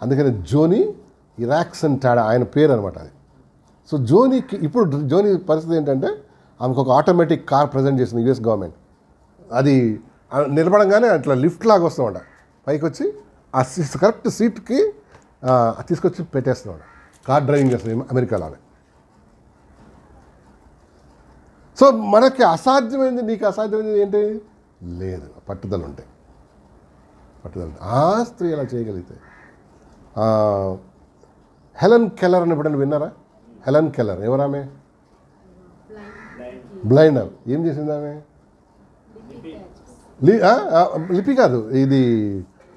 అందుకని జోనీ ఎరాక్సన్ టాడా ఆయన పేరు అనమాట అది. సో జోనీకి ఇప్పుడు జోనీ పరిస్థితి ఏంటంటే, ఆమెకు ఒక ఆటోమేటిక్ కార్ ప్రజెంట్ చేసింది యుఎస్ గవర్నమెంట్. అది నిలబడంగానే అట్లా లిఫ్ట్ లాగా వస్తామంట, పైకి వచ్చి ఆ కరెక్ట్ సీట్కి తీసుకొచ్చి పెట్టేస్తున్నాడు. కార్ డ్రైవింగ్ చేస్తుంది అమెరికాలో. సో మనకి అసాధ్యమైంది, నీకు అసాధ్యమైంది ఏంటి లేదు, పట్టుదల ఉంటే. ఆ స్త్రీ ఎలా చేయగలిగితే. హెలెన్ కెల్లర్ అని ఎప్పుడైనా విన్నారా? హెలెన్ కెల్లర్ ఎవరామె? బ్లైండ్. ఏం చేసింది ఆమె? లిపి కాదు, ఇది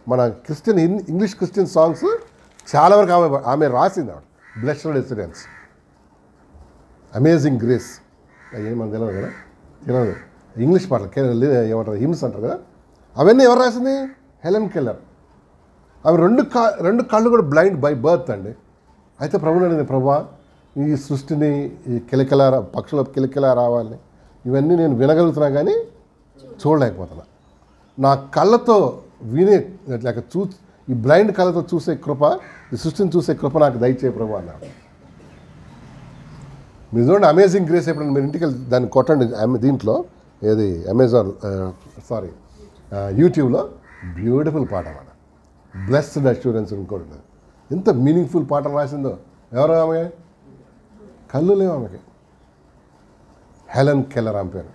మన క్రిస్టియన్ ఇంగ్లీష్ క్రిస్టియన్ సాంగ్స్ చాలా వరకు ఆమె రాసింది. బ్లెస్డ్ ఎస్యూరెన్స్, అమేజింగ్ గ్రేస్, ఏమని తెలియదు కదా, తెలియదు. ఇంగ్లీష్ పాటలు ఏమంటారు, హిమ్స్ అంటారు కదా, అవన్నీ ఎవరు రాసింది? Helen Keller. ఆమె రెండు కళ్ళు కూడా బ్లైండ్ బై బర్త్ అండి. అయితే ప్రభుని అడిగింది, ప్రభువా ఈ సృష్టిని, ఈ పక్షుల కిలకిలా రావాలి, ఇవన్నీ నేను వినగలుగుతున్నా కానీ చూడలేకపోతున్నా. నా కళ్ళతో వినే లేక ఈ బ్లైండ్ కళ్ళతో చూసే కృప, ఈ సృష్టిని చూసే కృప నాకు దయచేయ ప్రభు అన్నాడు. మీరు చూడండి, అమేజింగ్ గ్రేస్ ఎప్పుడైనా మీరు ఇంటికి దాన్ని కొట్టండి. దీంట్లో ఏది యూట్యూబ్లో బ్యూటిఫుల్ పాట అన్నమాట, బ్లెస్డ్ అష్యూరెన్స్ ఇంకోటి. ఎంత మీనింగ్ఫుల్ పాట రాసిందో. ఎవరు ఆమె? కళ్ళు లేవు ఆమెకి. హెలెన్ కెల్లర్ ఆమె పేరు.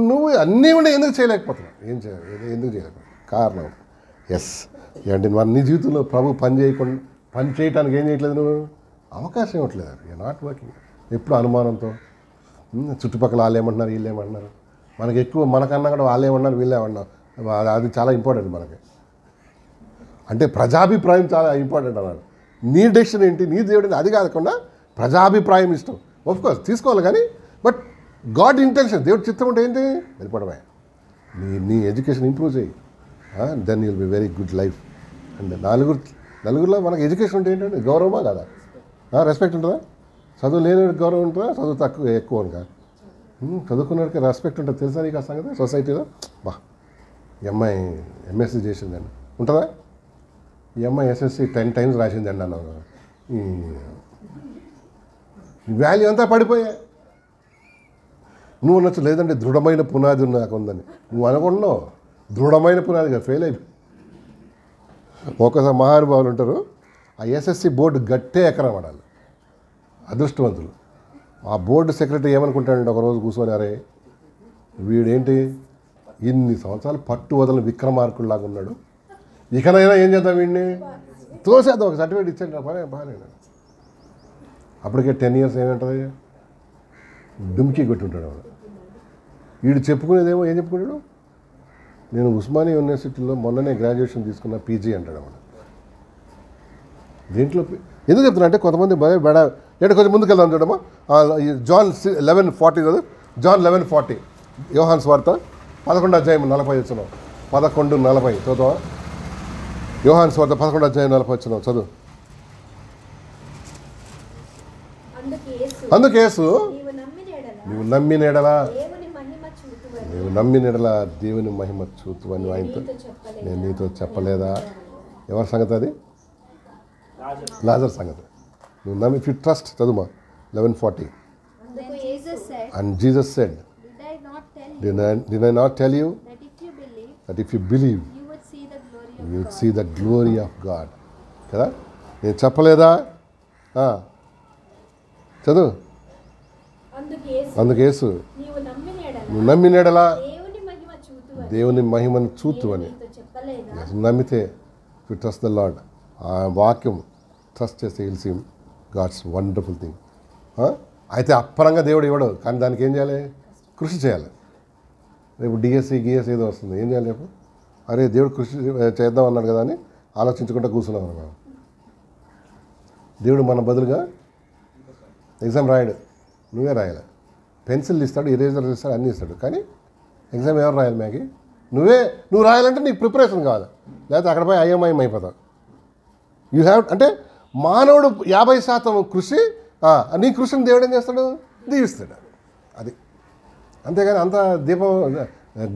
నువ్వు అన్నీ ఉండే ఎందుకు చేయలేకపోతున్నావు? ఏం చేయాలి, ఎందుకు చేయలేకపోతున్నావు? కారణం ఎస్ ఏంటి, మన నీ జీవితంలో ప్రభు పని చేయడానికి ఏం చేయట్లేదు, నువ్వు అవకాశం ఇవ్వట్లేదు. You not working. ఎప్పుడు అనుమానంతో, చుట్టుపక్కల వాళ్ళు ఏమంటున్నారు, వీళ్ళు ఏమంటున్నారు, మనకి ఎక్కువ మనకన్నా కూడా వాళ్ళు ఏమన్నారు, వీళ్ళు ఏమన్నారు. అది చాలా ఇంపార్టెంట్ మనకి. అంటే ప్రజాభిప్రాయం చాలా ఇంపార్టెంట్ అన్నారు. నీ డెసిషన్ ఏంటి, నీ దేవుడు ఏంటి, అది కాకుండా ప్రజాభిప్రాయం ఇష్టం ఆఫ్కోర్స్ తీసుకోవాలి, కానీ బట్ గాడ్ ఇంటెన్షన్, దేవుడి చిత్తం అంటే ఏంటి, వెళ్ళిపోవడమే. నీ ఎడ్యుకేషన్ ఇంప్రూవ్ చేయి, then you'll be very good life. And నలుగురిలో మనకి ఎడ్యుకేషన్ ఉంటే ఏంటంటే గౌరవమా కదా, రెస్పెక్ట్ ఉంటుందా? చదువు లేని గౌరవం ఉంటుందా? చదువు తక్కువ ఎక్కువ అనుక చదువుకున్నవాడికి రెస్పెక్ట్ ఉంటుంది. తెలుసా నీకు ఆ సంగతి? సొసైటీలో బా ఈ అమ్మాయి ఎంఎస్సీ చేసిందండి ఉంటుందా? ఈ అమ్మాయి ఎస్ఎస్సి 10 times రాసిందండి అన్నావు. ఈ వాల్యూ అంతా పడిపోయాయి. నువ్వు అనొచ్చు లేదంటే దృఢమైన పునాది నాకు ఉందని. నువ్వు అనుకుంటున్నావు దృఢమైన పునాదిగా ఫెయిల్ అయిపోయి. ఒకసారి మహానుభావులు ఉంటారు, ఆ ఎస్ఎస్సి బోర్డు గట్టే ఎకరం పడాలి, అదృష్టవంతులు. ఆ బోర్డు సెక్రటరీ ఏమనుకుంటాడంటే ఒకరోజు కూర్చొని, అరే వీడేంటి ఇన్ని సంవత్సరాలు పట్టు వదలని విక్రమార్కుల్లాగా ఉన్నాడు, ఇకనైనా ఏం చేద్దాం వీడిని తోసేద్దాం, ఒక సర్టిఫికేట్ ఇచ్చాడు బాగానే. అప్పటికే 10 years ఏమంటుంది, డుమ్కి కొట్టుంటాడు వాడు. వీడు చెప్పుకునేదేమో ఏం చెప్పుకుంటాడు, నేను ఉస్మానియా యూనివర్సిటీలో మొన్ననే గ్రాడ్యుయేషన్ తీసుకున్న పీజీ అంటాడు వాడు. దీంట్లో ఎందుకు చెప్తున్నా అంటే కొంతమంది బెడ ఏంటంటే కొంచెం ముందుకు వెళ్దాం చూడమ్మా. John 11:40 కదా, John 11:40 యోహాను సువార్త 11:40 11:40 చదువు. యోహాను సువార్త 11:40 చదువు. అందుకు యేసు నువ్వు నమ్మిన ఎడలా దేవుని మహిమ చూతు అని ఆయనతో నేను నీతో చెప్పలేదా? ఎవరి సంగతి అది? లాజర్ సంగతి. నువ్వు నమ్మి ఇఫ్ యు ట్రస్ట్ చదువుమా 11:40. And Jesus said, did I not tell you that if you believe you would see the glory of God? కదా, నేను చెప్పలేదా? చదువు. అందుకు యేసు నువ్వు నమ్మిన ఎడలా దేవుని మహిమను చూతు అని. నమ్మితే యు ట్రస్ట్ ద లార్డ్, ఆ వాక్యం ట్రస్ట్ చేస్తే will see God's wonderful thing. అయితే అప్పరంగా దేవుడు ఇవ్వడు, కానీ దానికి ఏం చేయాలి, కృషి చేయాలి. రేపు డిఎస్సి ఏదో వస్తుంది, ఏం చేయాలి రేపు? అరే దేవుడు కృషి చేద్దాం అన్నాడు కదా అని ఆలోచించుకుంటూ కూర్చున్నాం మనం. దేవుడు మన బదులుగా ఎగ్జామ్ రాయడు, నువ్వే రాయాలి. పెన్సిల్ ఇస్తాడు, ఇరేజర్ ఇస్తాడు, అన్నీ ఇస్తాడు, కానీ ఎగ్జామ్ ఎవరు రాయాలి? మ్యాగీ నువ్వు రాయాలంటే నీకు ప్రిపరేషన్ కావాలి, లేకపోతే అక్కడ పోయి అయోమయం అయిపోతావు. యూ హ్యావ్ అంటే మానవుడు 50% కృషి, నీ కృషిని దేవుడు ఏం చేస్తాడు, దీవిస్తాడు. అది అంతేగాని అంత దీపం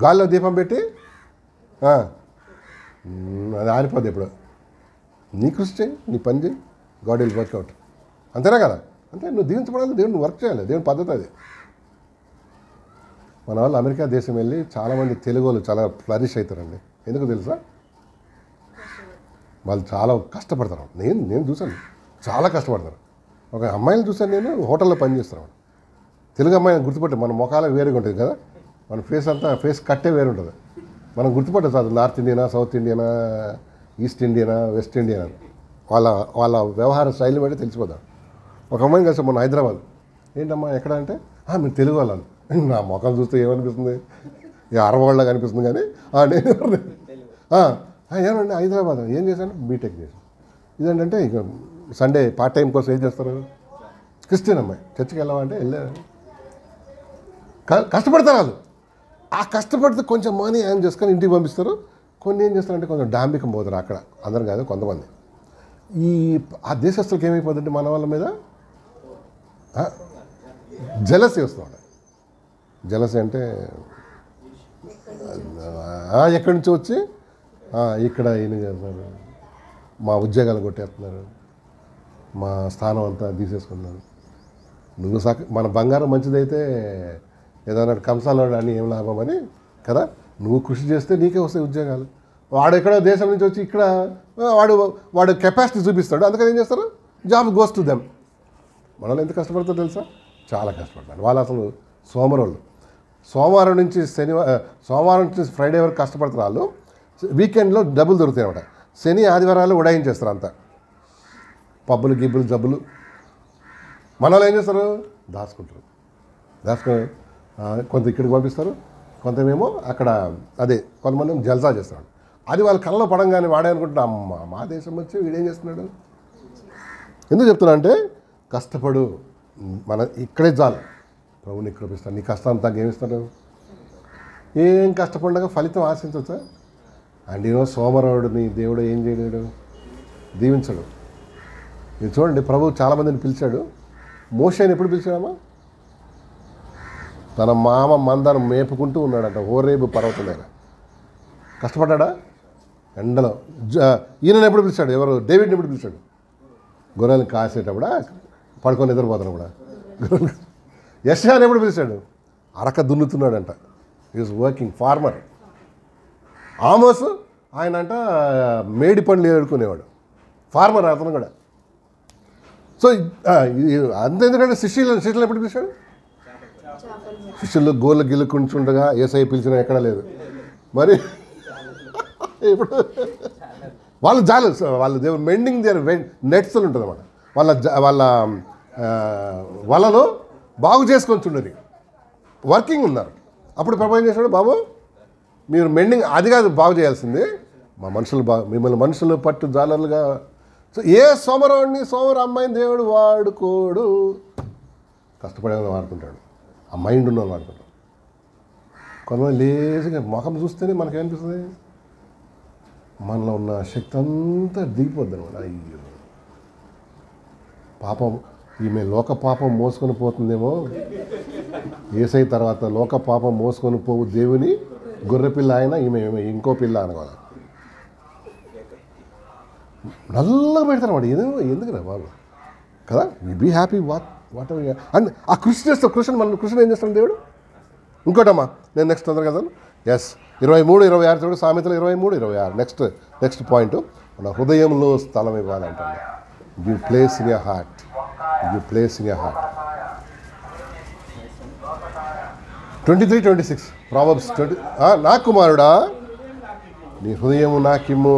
గాల్లో దీపం పెట్టి అది ఆరిపోద్ది. ఎప్పుడు నీ కృషి చేయి, నీ పని చేయి, గాడ్ విల్ వర్క్అవుట్. అంతేనా కదా? అంటే నువ్వు దీవించబడాలి, దేవుడిని వర్క్ చేయాలి, దేవుని పద్ధతి అది. మన వాళ్ళు అమెరికా దేశం వెళ్ళి చాలామంది తెలుగు వాళ్ళు చాలా ఫ్లరిష్ అవుతారండి. ఎందుకు తెలుసా? వాళ్ళు చాలా కష్టపడతారు. నేను చూసాను, చాలా కష్టపడతారు. ఒక అమ్మాయిని చూసాను, నేను హోటల్లో పనిచేస్తాను. తెలుగు అమ్మాయిని గుర్తుపట్టి మన ముఖాలే వేరుగా ఉంటుంది కదా, మన ఫేస్ కట్టే వేరు ఉంటుంది. మనం గుర్తుపట్టదు సార్, నార్త్ ఇండియనా, సౌత్ ఇండియనా, ఈస్ట్ ఇండియనా, వెస్ట్ ఇండియనా, వాళ్ళ వ్యవహార శైలి బట్టి తెలిసిపోతారు. ఒక అమ్మాయిని కలిసి మొన్న హైదరాబాద్, ఏంటమ్మా ఎక్కడ అంటే, మీరు తెలుగు వాళ్ళని. నా ముఖం చూస్తే ఏమనిపిస్తుంది, అరవాళ్ళ కనిపిస్తుంది, కానీ నేను ఏమండి హైదరాబాద్ ఏం చేశాను, బీటెక్ చేశాను. ఇదేంటంటే ఇక సండే పార్ట్ టైం కోసం ఏం చేస్తారు, క్రిస్టియన్ అమ్మాయి, చర్చికి వెళ్ళామంటే వెళ్ళారు. కష్టపడతారు వాళ్ళు. ఆ కష్టపడితే కొంచెం మనీ ఏం చేసుకొని ఇంటికి పంపిస్తారు. కొన్ని ఏం చేస్తారంటే కొంచెం డాంబికం పోతారు. అక్కడ అందరం కాదు, కొంతమంది. ఆ దేశస్తులకు ఏమైపోతుందంటే మన వాళ్ళ మీద జలసీ వస్తుంది. జలసీ అంటే ఎక్కడి నుంచి వచ్చి ఇక్కడ ఈయన చేస్తున్నారు, మా ఉద్యోగాలు కొట్టేస్తున్నారు, మా స్థానం అంతా తీసేసుకున్నారు. నువ్వు మన బంగారం మంచిదైతే ఏదైనా కంసాలు అని ఏం లాభం అని కదా. నువ్వు కృషి చేస్తే నీకే వస్తాయి ఉద్యోగాలు. వాడు ఎక్కడో దేశం నుంచి వచ్చి ఇక్కడ వాడు కెపాసిటీ చూపిస్తాడు. అందుకని ఏం చేస్తారు, జాబ్ గోస్ టు దెమ్. మనలో ఎంత కష్టపడతారో తెలుసా? చాలా కష్టపడతారు వాళ్ళు. అసలు సోమరోళ్ళు. సోమవారం నుంచి ఫ్రైడే వరకు కష్టపడతారు వాళ్ళు. వీకెండ్లో డబ్బులు దొరుకుతాయి అన్నమాట. శని ఆదివారాలు ఉడాయించేస్తారు అంతా. పబ్బులు గిబ్బులు జబ్బులు. మన వాళ్ళు ఏం చేస్తారు? దాచుకుంటారు. కొంత ఇక్కడికి పంపిస్తారు, కొంతమేమో అక్కడ అదే కొంతమంది జల్సా చేస్తున్నాడు. అది వాళ్ళ కళ్ళలో పడంగానే వాడే అనుకుంటున్నా, అమ్మ మా దేశం వచ్చి వీడేం చేస్తున్నాడు. ఎందుకు చెప్తున్నా అంటే కష్టపడు, మన ఇక్కడే చాలు ప్రభు నీకు కృపిస్తాడు. నీ కష్టాన్ని తగ్గ ఏమిస్తాడు? ఏం కష్టపడగా ఫలితం ఆశించవచ్చా? అండ్ ఈరోజు సోమవారుడిని దేవుడు ఏం చేయలేడు, దీవించడు. మీరు చూడండి, ప్రభు చాలామందిని పిలిచాడు. మోషేని ఎప్పుడు పిలిచాడమ్మా? తన మామ మందరం మేపుకుంటూ ఉన్నాడంట హోరేబు పర్వతం దగ్గర. కష్టపడ్డా ఎండలో. ఈయనని ఎప్పుడు పిలిచాడు? ఎవరు? డేవిడ్ని ఎప్పుడు పిలిచాడు? గొర్రెలను కాసేటప్పుడా, పడుకొని నిద్రపోతాను కూడా. యెషయాని ఎప్పుడు పిలిచాడు? అరక దున్నుతున్నాడంట. Is working farmer. ఆమోస్ ఆయన అంట మేడి పండ్లు ఏడుకునేవాడు, ఫార్మర్ అతను కూడా. సో అంతెందుకంటే శిష్యులు ఎప్పుడు పిలిచాడు? శిష్యులు గోళ్ళు గిల్లుకుంటుండగా యేసయ్య పిలిచిన ఎక్కడా లేదు. మరి ఇప్పుడు వాళ్ళు జాలు, వాళ్ళు దేవుడు మెండింగ్ దేర్ నెట్స్ ఉంటుంది అన్నమాట. వాళ్ళ వలలో బాగు చేసుకొని చూడండి, వర్కింగ్ ఉన్నారు. అప్పుడు ప్రభు ఏం చేశాడు? బాబు మీరు మెండింగ్ అది కాదు బాగు చేయాల్సింది, మా మనుషులు మిమ్మల్ని మనుషులు పట్టు జాలర్లుగా. సో ఏ సోమవారం అమ్మాయిని దేవుడు వాడుకోడు, కష్టపడే వాడుకుంటాడు. ఆ మైండ్ ఉన్న వాడుకుంటాడు. కొంతమంది లేజీగా ముఖం చూస్తేనే మనకేమనిపిస్తుంది? మనలో ఉన్న శక్తి అంతా దిగిపోద్ది అనమాట. అయ్యో పాపం, ఈమె లోక పాపం మోసుకొని పోతుందేమో, యేసయ్య తర్వాత లోక పాపం మోసుకొని పోవు దేవుని గొర్రెపిల్ల ఆయన, ఈమె ఇంకో పిల్ల అనుకోవాలి. నల్లగా పెడతారు వాడు. ఎందుకురా బాబు కదా? Be happy whatever. And ఆ కృషి చేస్తాం. కృష్ణ ఏం చేస్తాడు దేవుడు? ఇంకోటమ్మా, నేను నెక్స్ట్ తొందరగా కదా. ఎస్ 23-26 చూడు, సామెతలు 23-26. నెక్స్ట్ పాయింట్, మన హృదయంలో స్థలం ఇవ్వాలంటాడు. You place in your heart. You place in your heart. 23-26 Proverbs 20. నా కుమారుడా నీ హృదయము నాకిమ్ము,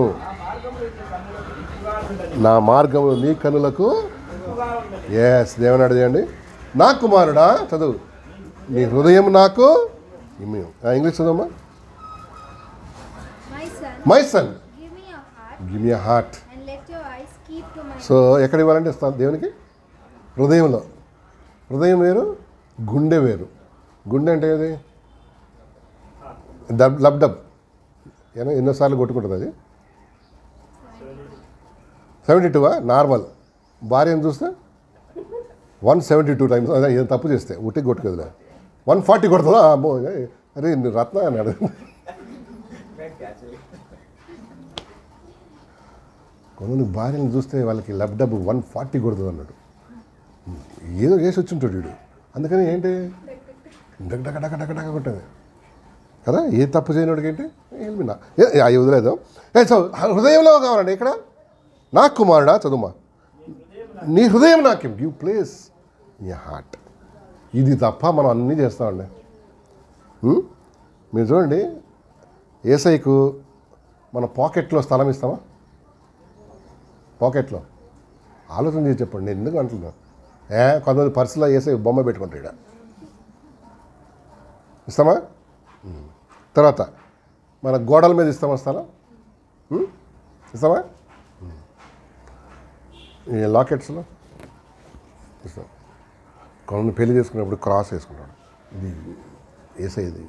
నా మార్గములు నీ కనులకు. ఎస్ దేవునాడు చేయండి. నా కుమారుడా, చదువు, నీ హృదయం నాకు ఇమ్ము. ఇంగ్లీష్ చదువమ్మా. My son give me heart. So ఎక్కడ ఇవ్వాలంటే దేవునికి హృదయంలో. హృదయం వేరు, గుండె వేరు. గుండె అంటే ఏది? లబ్డబ్ ఎన్నోసార్లు కొట్టుకుంటుంది అది. 72 నార్మల్. భార్యను చూస్తే 172 టైమ్స్. అదే ఏదో తప్పు చేస్తే ఉట్టి కొట్టుకదులే. 140 కొడుతుందా? అమ్మో, అరే రత్న అన్నాడు. కొంతమంది భార్యను చూస్తే వాళ్ళకి లబ్డబ్ 140 కొడుతుంది అన్నాడు. ఏదో చేసి వచ్చింటాడు వీడు. అందుకని ఏంటి డగడగడగడగడగ కొట్టేది కదా. ఏ తప్పు చేయనోడికి ఏంటి అవి వదిలేదు. సో హృదయంలో కావాలండి ఇక్కడ. నా కుమారుడా, చదువుమా, నీ హృదయం నాకేం, గివ్ ప్లేస్ నీ హార్ట్. ఇది తప్ప మనం అన్నీ చేస్తామండి. మీరు చూడండి, యేసయ్యకు మన పాకెట్లో స్థలం ఇస్తామా? పాకెట్లో ఆలోచన చేసి చెప్పండి. నేను ఎందుకు అంటున్నాను? కొంతమంది పర్సులో యేసయ్య బొమ్మ పెట్టుకుంటాడు. ఇస్తామా? తర్వాత మన గోడల మీద ఇస్తామా స్థలం? ఇస్తామా? ఈ లాకెట్స్లో ఇస్తాం. కొంతమంది పెళ్లి చేసుకున్నప్పుడు క్రాస్ వేసుకుంటాడు. ఇది యేసయ్యది,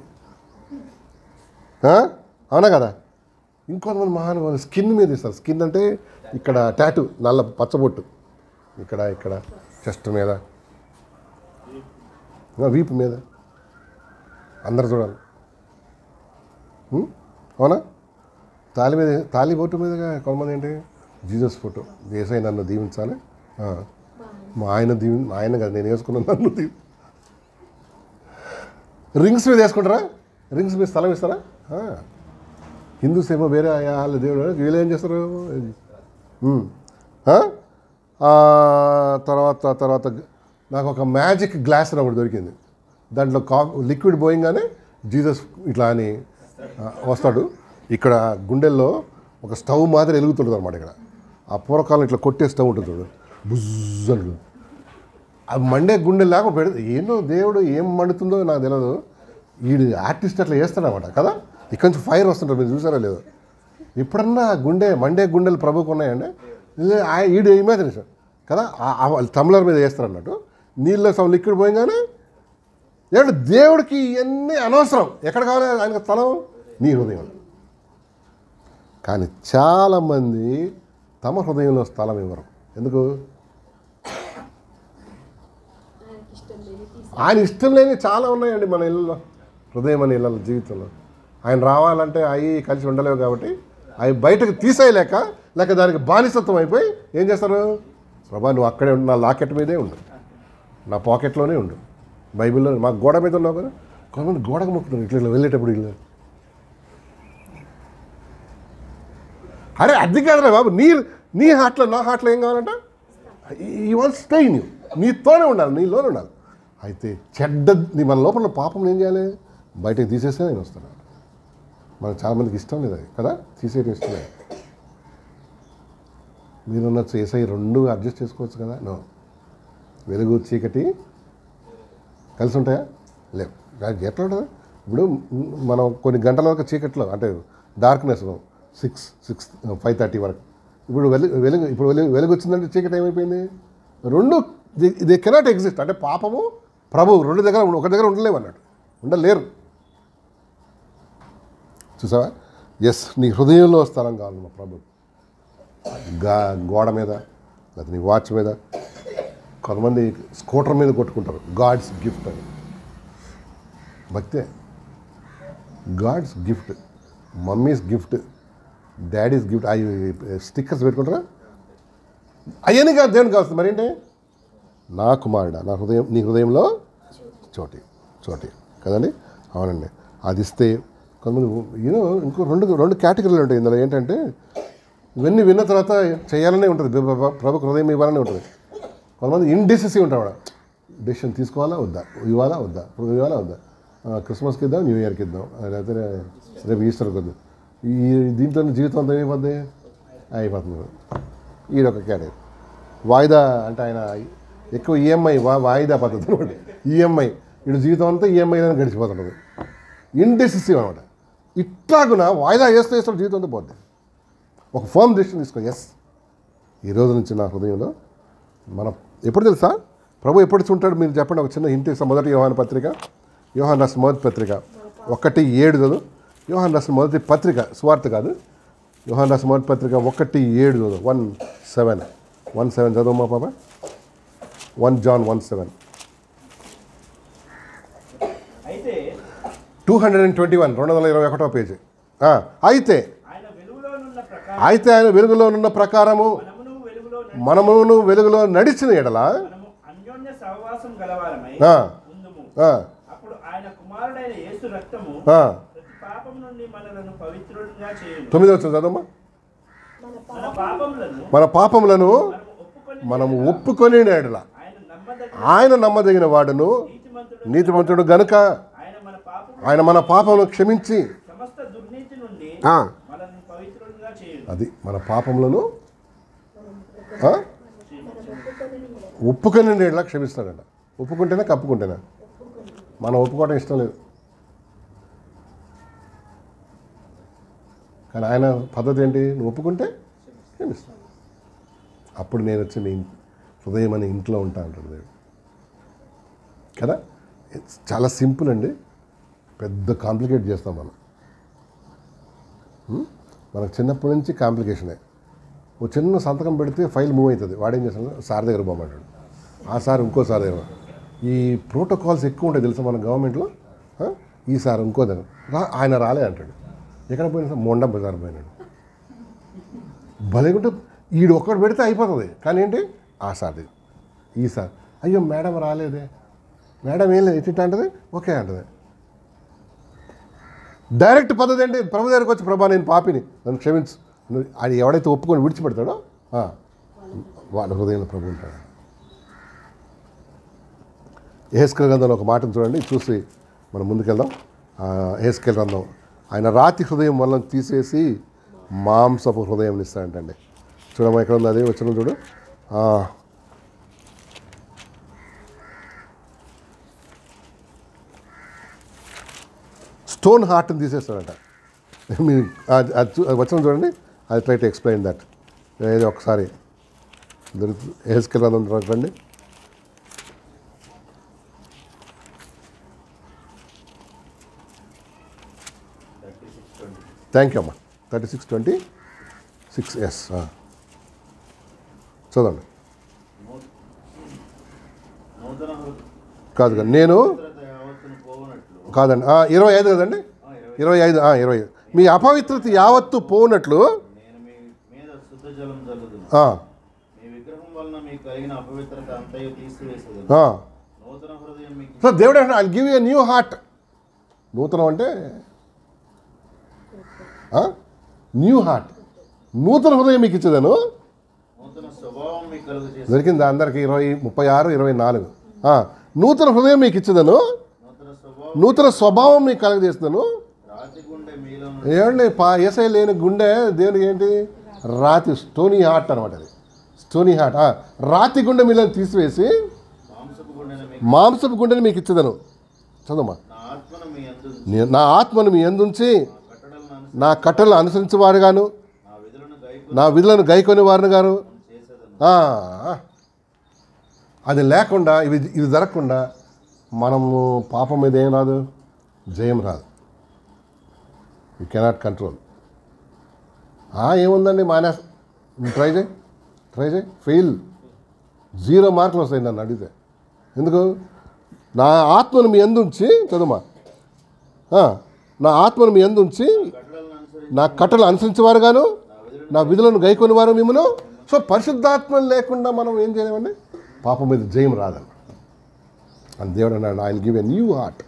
అవునా కదా? ఇంకొంతమంది మహానుభావులు స్కిన్ మీద ఇస్తారు. స్కిన్ అంటే ఇక్కడ టాటూ, నల్ల పచ్చబొట్టు, ఇక్కడ చెస్ట్ మీద, వీపు మీద, అందరు చూడాలి. అవునా? తాళి బొట్టు మీదుగా కొంతమంది ఏంటి జీసస్ ఫోటో, యేసయ్య నన్ను దీవించాలి, మా ఆయన కదా నేను వేసుకున్నాను, నన్ను రింగ్స్ మీద వేసుకుంటారా? రింగ్స్ మీద స్థలం ఇస్తారా? హిందూస్ ఏమో వేరే వాళ్ళ దేవుడు, వీళ్ళు ఏం చేస్తారు? తర్వాత నాకు ఒక మ్యాజిక్ గ్లాస్ అని ఒకటి దొరికింది. దాంట్లో లిక్విడ్ పోయింగానే జీసస్ ఇట్లా అని వస్తాడు. ఇక్కడ గుండెల్లో ఒక స్టవ్ మాదిరి వెలుగుతుంటుంది అనమాట. ఇక్కడ ఆ పూర్వకాలం ఇట్లా కొట్టే స్టవ్ ఉంటుంది చూడు, బుజ్జలు. అది మండే గుండె లేక పెడితే ఏంటో దేవుడు ఏం మండుతుందో నాకు తెలియదు. వీడు ఆర్టిస్ట్ అట్లా చేస్తాడనమాట కదా. ఇక్కడి నుంచి ఫైర్ వస్తుంటారు, మీరు చూసారా లేదు? ఎప్పుడన్నా మండే గుండెలు ప్రభుకు ఉన్నాయండి. వీడు ఇమాజినేషన్ కదా, తమ్లర్ మీద వేస్తారు అన్నట్టు. నీళ్ళలో సమ్ లిక్విడ్ పోయింగానే ఏమంటే దేవుడికి ఇవన్నీ అనవసరం. ఎక్కడ కావాలి ఆయనకు స్థలం? నీ హృదయం. కానీ చాలామంది తమ హృదయంలో స్థలం ఇవ్వరు. ఎందుకు? ఆయన ఇష్టం లేని చాలా ఉన్నాయండి మన ఇళ్ళలో, హృదయం అనే ఇళ్ళలో, జీవితంలో. ఆయన రావాలంటే అవి కలిసి ఉండలేవు కాబట్టి అవి బయటకు తీసేయలేక, లేక దానికి బానిసత్వం అయిపోయి ఏం చేస్తారు? ప్రభా నువ్వు అక్కడే ఉండు, నా లాకెట్ మీదే ఉండు, నా పాకెట్లోనే ఉండు. బైబిల్లో మాకు గోడ మీద ఉన్నావు కదా, కొంతమంది గోడకు మొక్కుతున్నారు ఇట్లా వెళ్ళేటప్పుడు. ఇల్లు అరే అది కాదురా బాబు, నీ హార్ట్లో నా హార్ట్లో ఏం కావాలంట? ఈ వాంట్ స్టే ఇన్ యూ, నీతోనే ఉండాలి, నీలోనే ఉండాలి. అయితే నీ మన లోపల పాపం ఏం చేయాలి? బయటకు తీసేస్తే నేను వస్తాను. మనకు చాలామందికి ఇష్టం లేదు అది కదా, తీసేయడం ఇష్టం లేదు. మీరున్నచ్చు ఏసై రెండు అడ్జస్ట్ చేసుకోవచ్చు కదా. నో, వెలుగు చీకటి కలిసి ఉంటాయా? లేవు. ఎట్లా ఉంటుంది? ఇప్పుడు మనం కొన్ని గంటల వరకు చీకట్లో, అంటే డార్క్నెస్ 5:30 వరకు. ఇప్పుడు వెలుగు వచ్చిందంటే చీకటి ఏమైపోయింది? రెండు దే కెనాట్ ఎగ్జిస్ట్. అంటే పాపము ప్రభు రెండు దగ్గర ఒక దగ్గర ఉండలేవు అన్నట్టు, ఉండలేరు. చూసావా? ఎస్, నీ హృదయంలో స్థలం కావాలి మా ప్రభు. గోడ మీద లేదా నీ వాచ్ మీద, కొంతమంది స్కూటర్ మీద కొట్టుకుంటారు గాడ్స్ గిఫ్ట్ అని. భక్తే God's gift, mummy's gift, daddy's gift. అవి స్టిక్కర్స్ పెట్టుకుంటారా? అవన్నీ కాదు దేవునికి కావస్తుంది. మరేంటి? నా కుమారుడా, నా హృదయం నీ హృదయంలో చోటి కదండి. అవునండి, అది ఇస్తే కొంతమంది ఇంకో రెండు కేటగిరీలు ఉంటాయి ఇందులో. ఏంటంటే ఇవన్నీ విన్న తర్వాత చేయాలనే ఉంటుంది, ప్రభుకు హృదయం ఇవ్వాలనే ఉంటుంది. కొంతమంది ఇండిసిసివ్ ఉంటాడు, డెసిషన్ తీసుకోవాలా వద్దా, ఇవ్వాలా వద్దా, ఇవ్వాలా వద్దా, క్రిస్మస్కి ఇద్దాం, న్యూ ఇయర్కి ఇద్దాం, లేకపోతే రేపు ఈస్టర్కి వద్దాం. దీంట్లో జీవితం అంతా ఏమైపోద్ది? అయిపోతుంది. ఈడొక కేటగిరీ. వాయిదా అంటే ఆయన ఎక్కువ ఈఎంఐ వాయిదా పద్ధతి అనమాట. ఈఎంఐ ఇటు జీవితం అంతా ఈఎంఐలోనే గడిచిపోతుంటుంది. ఇండెసిసివ్ అనమాట. ఇట్లాగున వాయిదా చేస్తూ జీవితం అంతా పోద్ది. ఒక ఫర్మ్ డెసిషన్ తీసుకో. ఎస్, ఈ రోజు నుంచి నా హృదయంలో మనం ఎప్పుడు తెలుసా ప్రభు ఎప్పుడు ఉంటాడు? మీరు చెప్పండి. ఒక చిన్న హింట్ ఇస్తాం. మొదటి యోహాను పత్రిక, యోహాను రాసిన మొదటి పత్రిక 1:7 చదువు. యోహాను రాసిన మొదటి పత్రిక, స్వార్థ కాదు, యోహాను రాసిన మొదటి పత్రిక 1:7 చదువు. 1:7 చదువు మా పాప. 1 John 1:7. 221 221వ పేజీ. అయితే ఆయన వెలుగులోనున్న ప్రకారము మనమును వెలుగులో నడిచిన ఎడల తొమ్మిది వచ్చిన చదవమ్మా. మన పాపములను మనము ఒప్పుకొని ఎడల ఆయన నమ్మదగిన వాడును నీతిమంతుడు గనుక ఆయన మన పాపములను క్షమించి, అది మన పాపములను ఒప్పుకొని ఎడల క్షమిస్తాడట. ఒప్పుకుంటేనే కప్పుకుంటేనా? మనం ఒప్పుకోవడం ఇష్టం లేదు. కానీ ఆయన పద్ధతి ఏంటి? నువ్వు ఒప్పుకుంటే క్షమిస్తాను, అప్పుడు నేను వచ్చి నీ హృదయం అనే ఇంట్లో ఉంటా అంటాడు దేవుడు కదా. చాలా సింపుల్ అండి, పెద్ద కాంప్లికేట్ చేస్తాం మనం. మనకు చిన్నప్పటి నుంచి కాంప్లికేషనే. ఓ చిన్న సంతకం పెడితే ఫైల్ మూవ్ అవుతుంది. వాడేం చేస్తాడు? సార్ దగ్గర పోమంటాడు, ఆ సార్ ఇంకో సార్ దగ్గర. ఈ ప్రోటోకాల్స్ ఎక్కువ ఉంటాయి తెలుసా మన గవర్నమెంట్లో. ఈ సార్ ఇంకో దగ్గర ఆయన రాలే అంటాడు. ఎక్కడ పోయినా సార్ మొండ బజార్ పోయినాడు. భలేకుంటే ఈడు ఒక్కడు పెడితే అయిపోతుంది. కానీ ఏంటి? ఆ సార్ దగ్గర, ఈ సార్, అయ్యో మేడం రాలేదే, మేడం ఏం లేదు ఇట్లా అంటది, ఓకే అంటది. డైరెక్ట్ పద్ధతి ఏంటి? ప్రభు దగ్గరికి వచ్చి ప్రభా నేను పాపిని, నన్ను క్షమించు. అది ఎవడైతే ఒప్పుకొని విడిచిపెడతాడో వాడి హృదయంలో ప్రభు ఉంటాడు. యెహెజ్కేలు గ్రంథంలో ఒక మాటను చూడండి, చూసి మనం ముందుకెళ్దాం. యెహెజ్కేలు గ్రంథం, ఆయన రాతి హృదయం వల్ల తీసేసి మాంసపు హృదయం ఇస్తాడంటండి. చూడమ్మా ఎక్కడ ఉంది అది వచ్చిన చూడు. స్టోన్ హార్ట్ని తీసేస్తాడంట. మీరు వచ్చిన చూడండి, I try to explain that. ఏదో ఒకసారి దొరుకుతుంది. యెహెజ్కేలు గ్రంథం చూడండి. థ్యాంక్ యూ అమ్మా. 36:26 ఎస్ చదవండి. కాదు నేను కాదండి 25 కదండి, 25 మీ అపవిత్రత యావత్తు పోనట్లు సో దేవుడు అంటే I give you new heart. నూతనం అంటే న్యూ హార్ట్, నూతన హృదయం మీకు ఇచ్చేదాను. దొరికిందా అందరికి? 20, 36, 24 నూతన హృదయం మీకు ఇచ్చేదాను, నూతన స్వభావం మీకు కలుగజేస్తున్నాను. ఏమండి ఏసై లేని గుండె దేవునికి ఏంటి? రాతి, స్టోనీ హార్ట్ అనమాట. అది స్టోనీ హార్ట్. రాతి గుండె మీలో తీసివేసి మాంసపు గుండెని మీకు ఇచ్చేదాను. చదవమ్మా. నా ఆత్మను మీ యందుంచి నా కట్టలను అనుసరించేవారుగాను నా విధులను గైకొని వారిని గాను. అది లేకుండా ఇది జరగకుండా మనము పాపం మీద ఏం రాదు, జయం రాదు. You cannot control. ఏముందండి ట్రై చేయి ఫెయిల్, 0 మార్కులు వస్తాయి నన్ను అడిగితే. ఎందుకు? నా ఆత్మను మీ యందుంచి చదువుమా, నా ఆత్మను మీ యందుంచి నా కట్టలు అనుసరించేవారు గాను నా విధులను గైకొని వారు మిమ్మను. సో పరిశుద్ధాత్మ లేకుండా మనం ఏం చేయలేమండి, పాపం మీద జయం రాదన్న. అని దేవుడు అన్నాడు, I will give a new heart,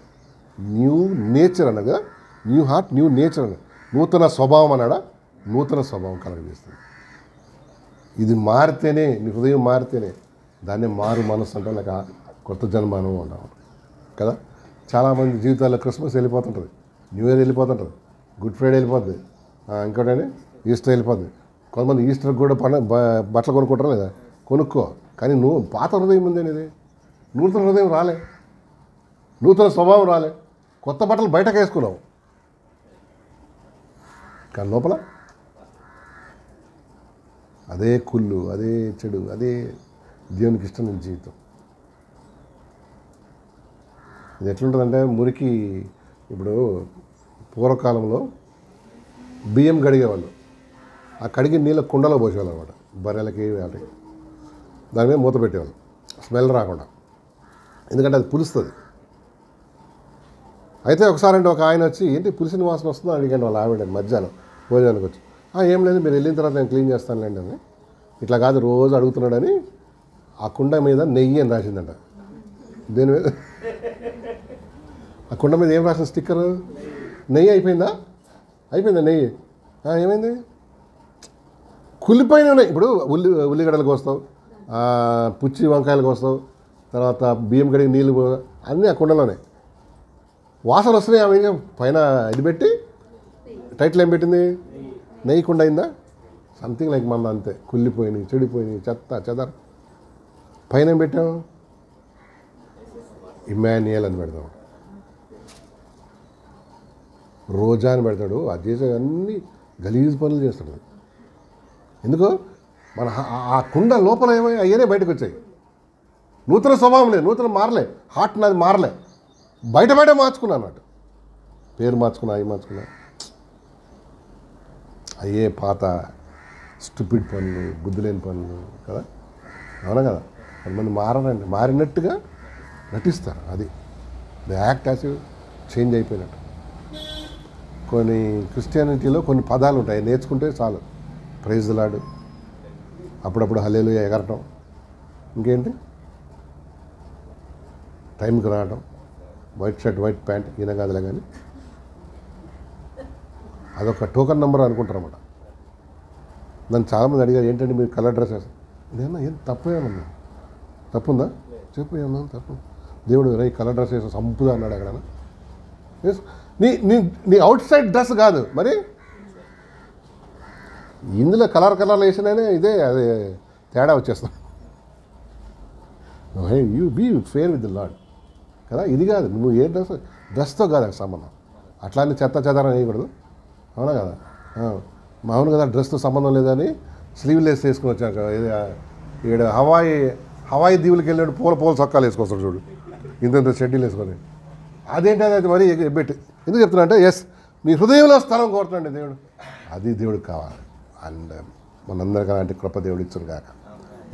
new nature అనగా న్యూ హార్ట్, న్యూ నేచర్ అన్న. నూతన స్వభావం అన్నాడా, నూతన స్వభావం కలగజేస్తుంది. ఇది మారితేనే, నీ హృదయం మారితేనే దాన్నే మారు మనసు అంటాం, లేక కొత్త జన్మానం అంటాం కదా. చాలామంది జీవితాల్లో క్రిస్మస్ వెళ్ళిపోతుంటుంది, న్యూ ఇయర్ వెళ్ళిపోతుంటుంది, గుడ్ ఫ్రైడే వెళ్ళిపోద్ది, ఇంకోటండి ఈస్టర్ వెళ్ళిపోద్ది. కొంతమంది ఈస్టర్కి కూడా బట్టలు కొనుక్కుంటారు లేదా, కొనుక్కో. కానీ నువ్వు పాత హృదయం ఉందేది, నూతన హృదయం రాలే, నూతన స్వభావం రాలే, కొత్త బట్టలు బయటకు వేసుకున్నావు. కానీ లోపల అదే కుళ్ళు, అదే చెడు, అదే దేవునికి ఇష్టం లేని జీవితం. ఇది ఎట్లుంటుందంటే మురికి. ఇప్పుడు పూర్వకాలంలో బియ్యం కడిగేవాళ్ళు, ఆ కడిగి నీళ్ళ కుండలో పోసేవాళ్ళు అనమాట, బర్రెలకి వాటికి. దాని మీద మూత పెట్టేవాళ్ళు, స్మెల్ రాకుండా, ఎందుకంటే అది పులుస్తుంది. అయితే ఒకసారి అంటే ఒక ఆయన వచ్చి, ఏంటి పులిసిన వాసన వస్తుందో అడిగాను వాళ్ళ ఆవిడ మధ్యాహ్నం భోజనానికి వచ్చి. ఏం లేదు, మీరు వెళ్ళిన తర్వాత నేను క్లీన్ చేస్తానులేండి అని. ఇట్లా కాదు రోజు అడుగుతున్నాడని ఆ కుండ మీద నెయ్యి అని రాసిందంట. దేని మీద? ఆ కుండ మీద ఏం రాసిన స్టిక్కర్? నెయ్యి. అయిపోయిందా నెయ్యి? ఏమైంది? కుళ్ళిపోయిన ఉన్నాయి. ఇప్పుడు ఉల్లిగడ్డలు కోస్తావు, పుచ్చి వంకాయలు కోస్తావు, తర్వాత బియ్యం కడిగి నీళ్ళు అన్నీ ఆ కుండలోనే. వాసన వస్తున్నాయి. ఆమె పైన ఇది పెట్టి టైటిల్ ఏం పెట్టింది? నెయ్యి కుండ అయిందా? సంథింగ్ లైక్ మన అంతే. కుళ్ళిపోయినాయి, చెడిపోయినాయి, చెత్త చెదర. పైన ఏం పెట్టాం? ఇమాన్యుయల్ అని పెడతాం, రోజా అని పెడతాడు. అది చేసే అన్నీ గలీజ్ పనులు చేస్తాడు. ఎందుకు? మన ఆ కుండ లోపల ఏమై అయ్యనే బయటకు వచ్చాయి. నూతన స్వభావం లేదు, నూతన మారలే, హార్ట్ నాది మారలే, బయట మార్చుకున్నా అన్నట్టు. పేరు మార్చుకున్నా, అవి మార్చుకున్నా, అయ్యే పాత స్టూపిడ్ పనులు, బుద్ధి లేని పనులు కదా. అవునా కదా? కొంతమంది మారనండి, మారినట్టుగా నటిస్తారు. అది ద యాక్ట్ యాజ్ చేంజ్ అయిపోయినట్టు. కొన్ని క్రిస్టియానిటీలో కొన్ని పదాలు ఉంటాయి, నేర్చుకుంటే చాలు. ప్రైజ్ ది లార్డ్, అప్పుడప్పుడు హల్లెలూయా ఎగరటం, ఇంకేంటి టైంకి రావడం, వైట్ షర్ట్ వైట్ ప్యాంట్, ఈయన కాదులే కానీ అదొక టోకన్ నెంబర్ అనుకుంటారు అన్నమాట. నన్ను చాలామంది అడిగారు, ఏంటంటే మీరు కలర్ డ్రెస్ వేస్తారు. నేను ఏం తప్పు ఏమన్నా తప్పుందా చెప్పు ఏమన్నా తప్పు దేవుడు రై కలర్ డ్రెస్ వేసి సంపుదా అన్నాడు అక్కడ నీ నీ నీ అవుట్ సైడ్ డ్రెస్ కాదు మరి ఇందులో కలర్లు వేసినానే ఇదే అదే తేడా వచ్చేస్తాం you be fair with the lord కదా ఇది కాదు నువ్వు ఏ డ్రెస్తో కాదు అక్కడ సంబంధం అట్లానే చెదారం వేయకూడదు అవునా కదా అవును కదా డ్రెస్తో సంబంధం లేదని స్లీవ్లెస్ వేసుకుని వచ్చాక ఈడ హవాయి దీవులకి వెళ్ళాడు పూల చొక్కాలు వేసుకొస్తాడు చూడు ఇంత షెడ్యూల్ వేసుకొని అదేంటి అది మరీ పెట్టి ఎందుకు చెప్తున్నా అంటే ఎస్ నీ హృదయంలో స్థలం కోరుతున్నాండి దేవుడు అది దేవుడికి కావాలి అండ్ మనందరికీ అలాంటి కృప దేవుడు ఇచ్చును కాక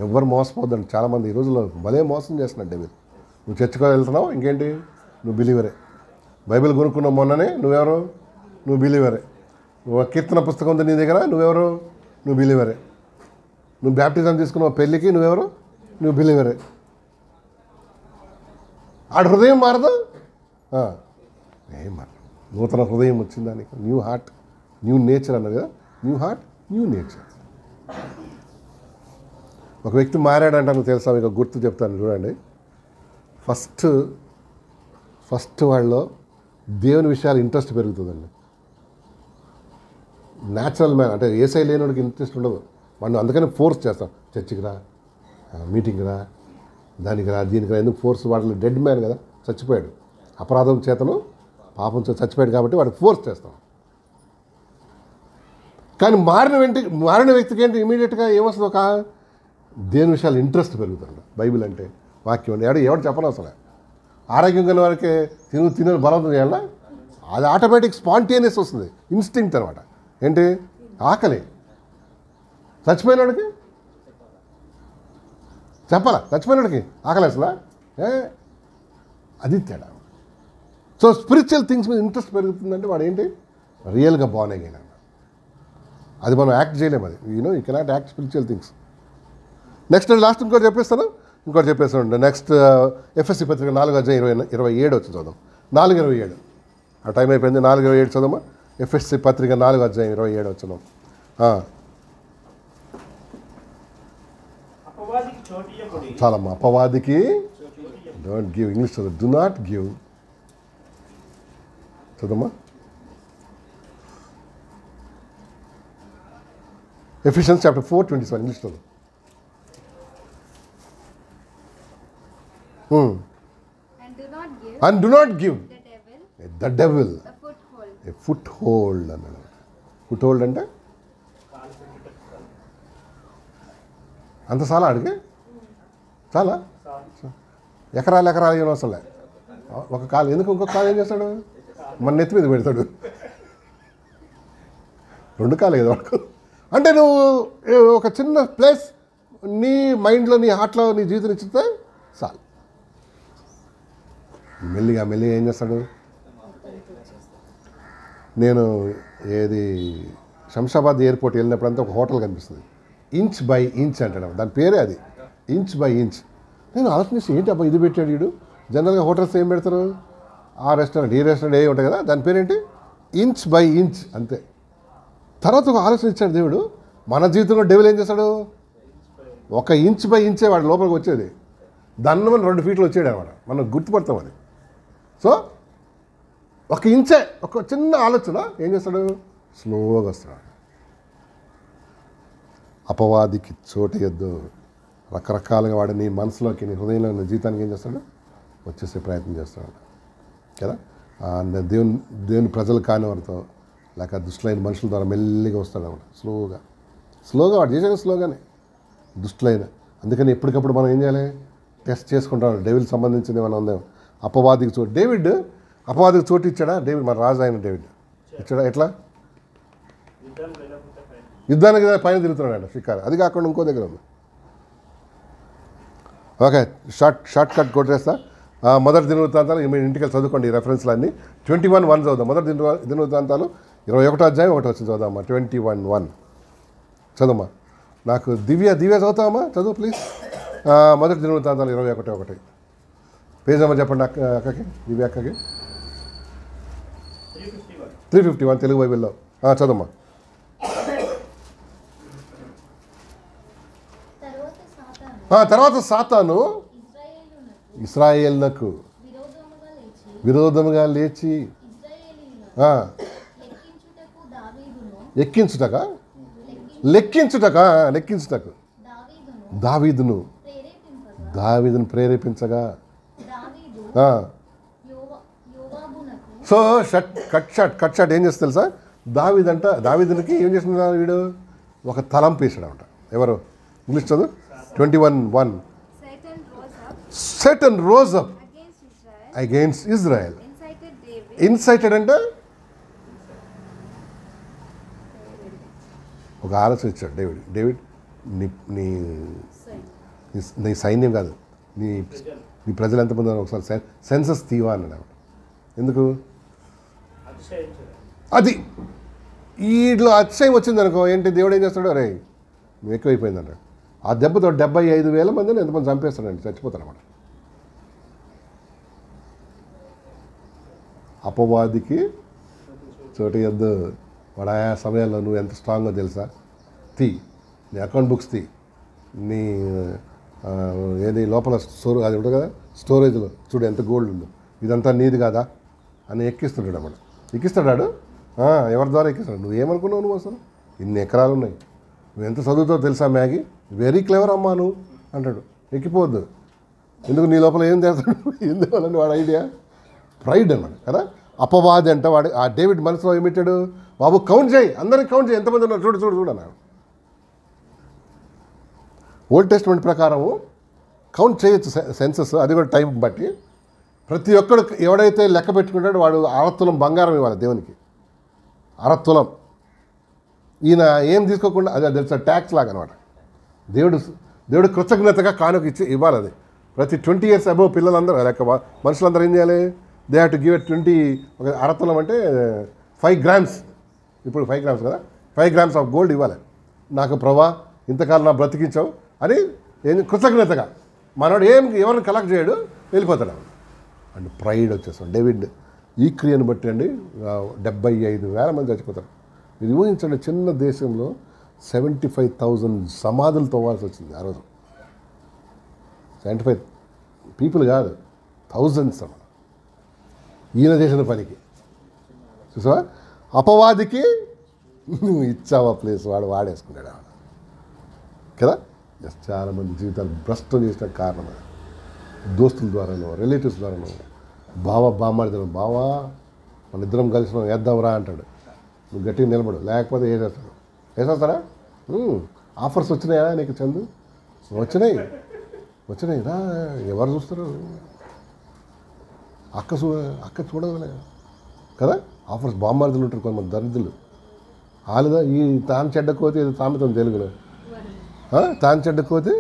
ఎవ్వరు మోసపోద్దండి చాలామంది ఈ రోజుల్లో భలే మోసం చేస్తున్నాడు డెవిల్ నువ్వు చర్చికి వెళ్తున్నావు ఇంకేంటి నువ్వు బిలీవరే బైబిల్ కొనుక్కున్నావు మొన్ననే నువ్వెవరు నువ్వు బిలీవరే నువ్వు కీర్తన పుస్తకం ఉంది నీ దగ్గర నువ్వెవరు నువ్వు బిలీవరే నువ్వు బ్యాప్టిజం తీసుకున్నావు పెళ్ళికి నువ్వెవరు నువ్వు బిలీవరే ఆడ హృదయం మారదు ఏం మారదు నూతన హృదయం వచ్చింది దానికి న్యూ హార్ట్ న్యూ నేచర్ అన్నది కదా న్యూ హార్ట్ న్యూ నేచర్ ఒక వ్యక్తి మారాడంట నువ్వు తెలుసా మీకు గుర్తు చెప్తాను చూడండి ఫస్ట్ వాళ్ళలో దేవుని విషయాలు ఇంట్రెస్ట్ పెరుగుతుందండి న్యాచురల్ మ్యాన్ అంటే ఏసై లేనివాడికి ఇంట్రెస్ట్ ఉండదు మనం అందుకని ఫోర్స్ చేస్తాం చర్చికి రా మీటింగ్కి రా దానికి రా దీనికి రా ఎందుకు ఫోర్స్ వాడిలో డెడ్ మ్యాన్ కదా చచ్చిపోయాడు అపరాధం చేతను పాపం చచ్చిపోయాడు కాబట్టి వాడికి ఫోర్స్ చేస్తాం కానీ మారిన వ్యక్తికి ఏంటి ఇమీడియట్గా ఏమొస్తుంది ఒక దేని విషయాలు ఇంట్రెస్ట్ పెరుగుతుంది బైబిల్ అంటే వాక్యం అంటే ఎవడు చెప్పనవసరం ఆరోగ్యం కలిగిన వారికి తినే బలవంతం చేయాలా అది ఆటోమేటిక్ స్పాంటేనియస్ వస్తుంది ఇన్స్టింక్ట్ అనమాట ఏంటి ఆకలి చచ్చిపోయినోడికి చెప్పాలా చచ్చిపోయినోడికి ఆకలి అసలు అది తేడా సో స్పిరిచువల్ థింగ్స్ మీద ఇంట్రెస్ట్ పెరుగుతుందంటే వాడు ఏంటి రియల్గా బాన్ అగైన్ అన్న అది మనం యాక్ట్ చేయలేము అది you cannot act spiritual things next last ఇంకోటి చెప్పేస్తాను నెక్స్ట్ ఎఫ్ఎస్సి పత్రిక 4:27 వచ్చి చదువు 4:27 ఆ టైం అయిపోయింది 4:27 చదవమా ఎఫ్ఎస్సి పత్రిక 4:27 వచ్చినాం చాలమ్మా అపవాదికి డోంట్ గివ్ ఇంగ్లీష్ చదువు డు నాట్ గివ్ చదమ్మా ఎఫిషియన్స్ చాప్టర్ 4:27 ఇంగ్లీష్ చదువు And do not give the devil a foothold అన్నాడు ఫుట్హోల్డ్ అంటే అంత చాలా అడిగి చాలా ఎకరాలు ఏమో అసలే ఒక కాలు ఎందుకు ఇంకొక కాలు ఏం చేస్తాడు మన నెత్తి మీద పెడతాడు 2 కాలు ఏదో అంటే నువ్వు ఒక చిన్న ప్లేస్ నీ మైండ్లో నీ హార్ట్లో నీ జీవితం ఇచ్చితే చాలు మెల్లిగా ఏం చేస్తాడు నేను శంషాబాద్ ఎయిర్పోర్ట్ వెళ్ళినప్పుడంతా ఒక హోటల్ కనిపిస్తుంది ఇంచ్ బై ఇంచ్ అంటాడు దాని పేరే అది ఇంచ్ బై ఇంచ్ నేను ఆలోచించి ఏంటి అబ్బా ఇది పెట్టాడు వీడు జనరల్గా హోటల్స్ ఏం పెడతారు ఆ రెస్టారెంట్ ఈ రెస్టారెంట్ ఏ ఉంటాయి కదా దాని పేరేంటి ఇంచ్ బై ఇంచ్ అంతే తర్వాత ఒక ఆలోచన ఇచ్చాడు దేవుడు మన జీవితంలో డెవిల్ ఏం చేస్తాడు 1 ఇంచ్ బై ఇంచే వాడు లోపలికి వచ్చేది దాన్ని మనం 2 ఫీట్లు వచ్చాడు అనమాట మనం గుర్తుపడతాం అది సో 1 ఇంచే ఒక చిన్న ఆలోచన ఏం చేస్తాడు స్లోగా వస్తున్నాడు అపవాదికి చోటయొద్దు రకరకాలుగా వాడు నీ మనసులోకి నీ హృదయంలో నీ జీవితానికి ఏం చేస్తాడు వచ్చేసే ప్రయత్నం చేస్తాడు కదా దేవుని ప్రజలు కాని వారితో లేక దుష్టులైన మనుషుల ద్వారా మెల్లిగా వస్తాడు అన్నమాట స్లోగా వాడు చేసేది స్లోగానే దుష్టులైన అందుకని ఎప్పటికప్పుడు మనం ఏం చేయాలి టెస్ట్ చేసుకుంటాం డేవిడ్ సంబంధించింది ఏమైనా ఉందేమో అపవాదికి అపవాదికి చోటు ఇచ్చాడా డేవిడ్ మన రాజు అయిన డేవిడ్ ఇచ్చాడా ఎట్లా యుద్ధానికి పైన తిరుగుతున్నాడు ఆయన షికారు అది కాకుండా ఇంకో దగ్గర ఉంది ఓకే షార్ట్ కట్ కొట్టేస్తా మొదటి దినవృత్తాంతాలు మీ ఇంటికి చదువుకోండి ఈ రెఫరెన్స్లు అన్నీ 21:1 చదువుదాం మొదటి దినవృత్తాంతాలు 21వ అధ్యాయం 1 వచ్చింది చదువుదామా 21:1 చదువుమా నాకు దివ్య చదువుతామా చదువు ప్లీజ్ మొదటి దినవృత్తాంతాలు 21:1 పేజ్ నెంబర్ చెప్పండి అక్కకి దివ్య అక్కకి 351 తెలుగు బైబిల్లో చదమ్మా. తర్వాత సాతాను ఇశ్రాయేలునకు విరోధముగా లేచి లెక్కించుటకు దావీదును ప్రేరేపించగా సో కట్ షాట్ ఏం చేస్తుంది తెలుసా? దావీదునికి ఏం చేస్తున్నాడు వీడు? ఒక తలంపు వేసాడు. ఎవరు? ఇంగ్లీష్ చదువు 21:1. Satan rose up against Israel. Incited అంటే ఒక ఆలోచన ఇచ్చాడు డేవిడ్ నీ సైన్యం కాదు, నీ ప్రజలు ఎంతమంది ఉన్నారు ఒకసారి సెన్సస్ తీవా అన్నాడు. ఎందుకు? అది వీటిలో అతిశయం వచ్చింది అనుకో, ఏంటి దేవుడు ఏం చేస్తాడు? అరే నువ్వు ఎక్కువైపోయింది అంటాడు. ఆ దెబ్బతో 75,000 మందిని ఎంతమంది చంపేస్తాడండి, చచ్చిపోతాడు అన్నమాట. అపవాదికి చోటు ఇవ్వద్దు. వాడు ఆయా సమయాల్లో నువ్వు ఎంత స్ట్రాంగో తెలుసా? నీ అకౌంట్ బుక్స్ నీ ఏది లోపల అది ఉంటుంది కదా స్టోరేజ్లో, చూడు ఎంత గోల్డ్ ఉందో, ఇదంతా నీది కాదా అని ఎక్కిస్తుంటాడు అన్నమాట. ఎక్కిస్తాడు ఎవరి ద్వారా ఎక్కిస్తాడు? నువ్వేమనుకున్నావు? నువ్వు అసలు ఇన్ని ఎకరాలు ఉన్నాయి, నువ్వు ఎంత చదువుతావు తెలుసా? మ్యాగీ వెరీ క్లెవర్ అమ్మా నువ్వు అంటాడు. ఎక్కిపోవద్దు. ఎందుకు? నీ లోపల ఏం చేస్తాడు? ఎందువల్లని వాడు ఐడియా ప్రైడ్ అన్నమాట కదా. అపవాది అంటే వాడు ఆ డేవిడ్ మనసులో ఏమిట్టాడు? బాబు కౌంట్ చేయి, అందరికి కౌంట్ చేయి, ఎంతమంది ఉన్నారు చూడు అన్నాడు. ఓల్డ్ టెస్ట్మెంట్ ప్రకారము కౌంట్ చేయొచ్చు సెన్సస్, అది కూడా టైం బట్టి. ప్రతి ఒక్కడు ఎవడైతే లెక్క పెట్టుకుంటాడో వాడు 6 తులం బంగారం ఇవ్వాలి దేవునికి. 6 తులం. ఈయన ఏం తీసుకోకుండా అది తెలుసా ట్యాక్స్ లాగా అనమాట. దేవుడు కృతజ్ఞతగా కానుక ఇవ్వాలి. అది ప్రతి 20 years అబోవ్ పిల్లలందరూ లెక్క మనుషులందరూ ఏం చేయాలి? They have to give at 20. ఒక 6 తులం అంటే 5 grams. ఇప్పుడు 5 grams కదా, 5 grams ఆఫ్ గోల్డ్ ఇవ్వాలి. నాకు ప్రభా ఇంతకాలం నా బ్రతికించావు అని కృతజ్ఞతగా. మనోడు ఎవరిని కలెక్ట్ చేయడు, వెళ్ళిపోతాడు. అండ్ ప్రైడ్ వచ్చేస్తాడు. డేవిడ్ ఈ క్రియను బట్టి అండి 75,000 మంది చచ్చిపోతారు. ఇది ఊహించండి, చిన్న దేశంలో 75,000 సమాధులు తవ్వాల్సి వచ్చింది ఆ రోజు. 75 పీపుల్ కాదు, థౌజండ్స్ అన్నమాట. ఈయన చేసిన పనికి చూసావా? అపవాదికి నువ్వు ఇచ్చావా ప్లేస్, వాడు వాడేసుకున్నాడు కదా. జస్ట్ చాలామంది జీవితాలు భ్రష్టం చేసిన కారణం దోస్తుల ద్వారానో, రిలేటివ్స్ ద్వారానో, బామ్మాడిదాను, బావా మన ఇద్దరం కలిసి వేద్దాంరా అంటాడు. నువ్వు గట్టిగా నిలబడు, లేకపోతే వేసేస్తాడా? ఆఫర్స్ వచ్చినాయా నీకు? చందు వచ్చినాయి రా, ఎవరు చూస్తారు? అక్క చూడగలే కదా. ఆఫర్స్ బామ్మార్దులు ఉంటారు కొంతమంది దరిద్రులు. వాళ్ళదా ఈ తాను చెడ్డకోతే ఇది సామెతం తెలుగులో. తాను చెడ్డకోతే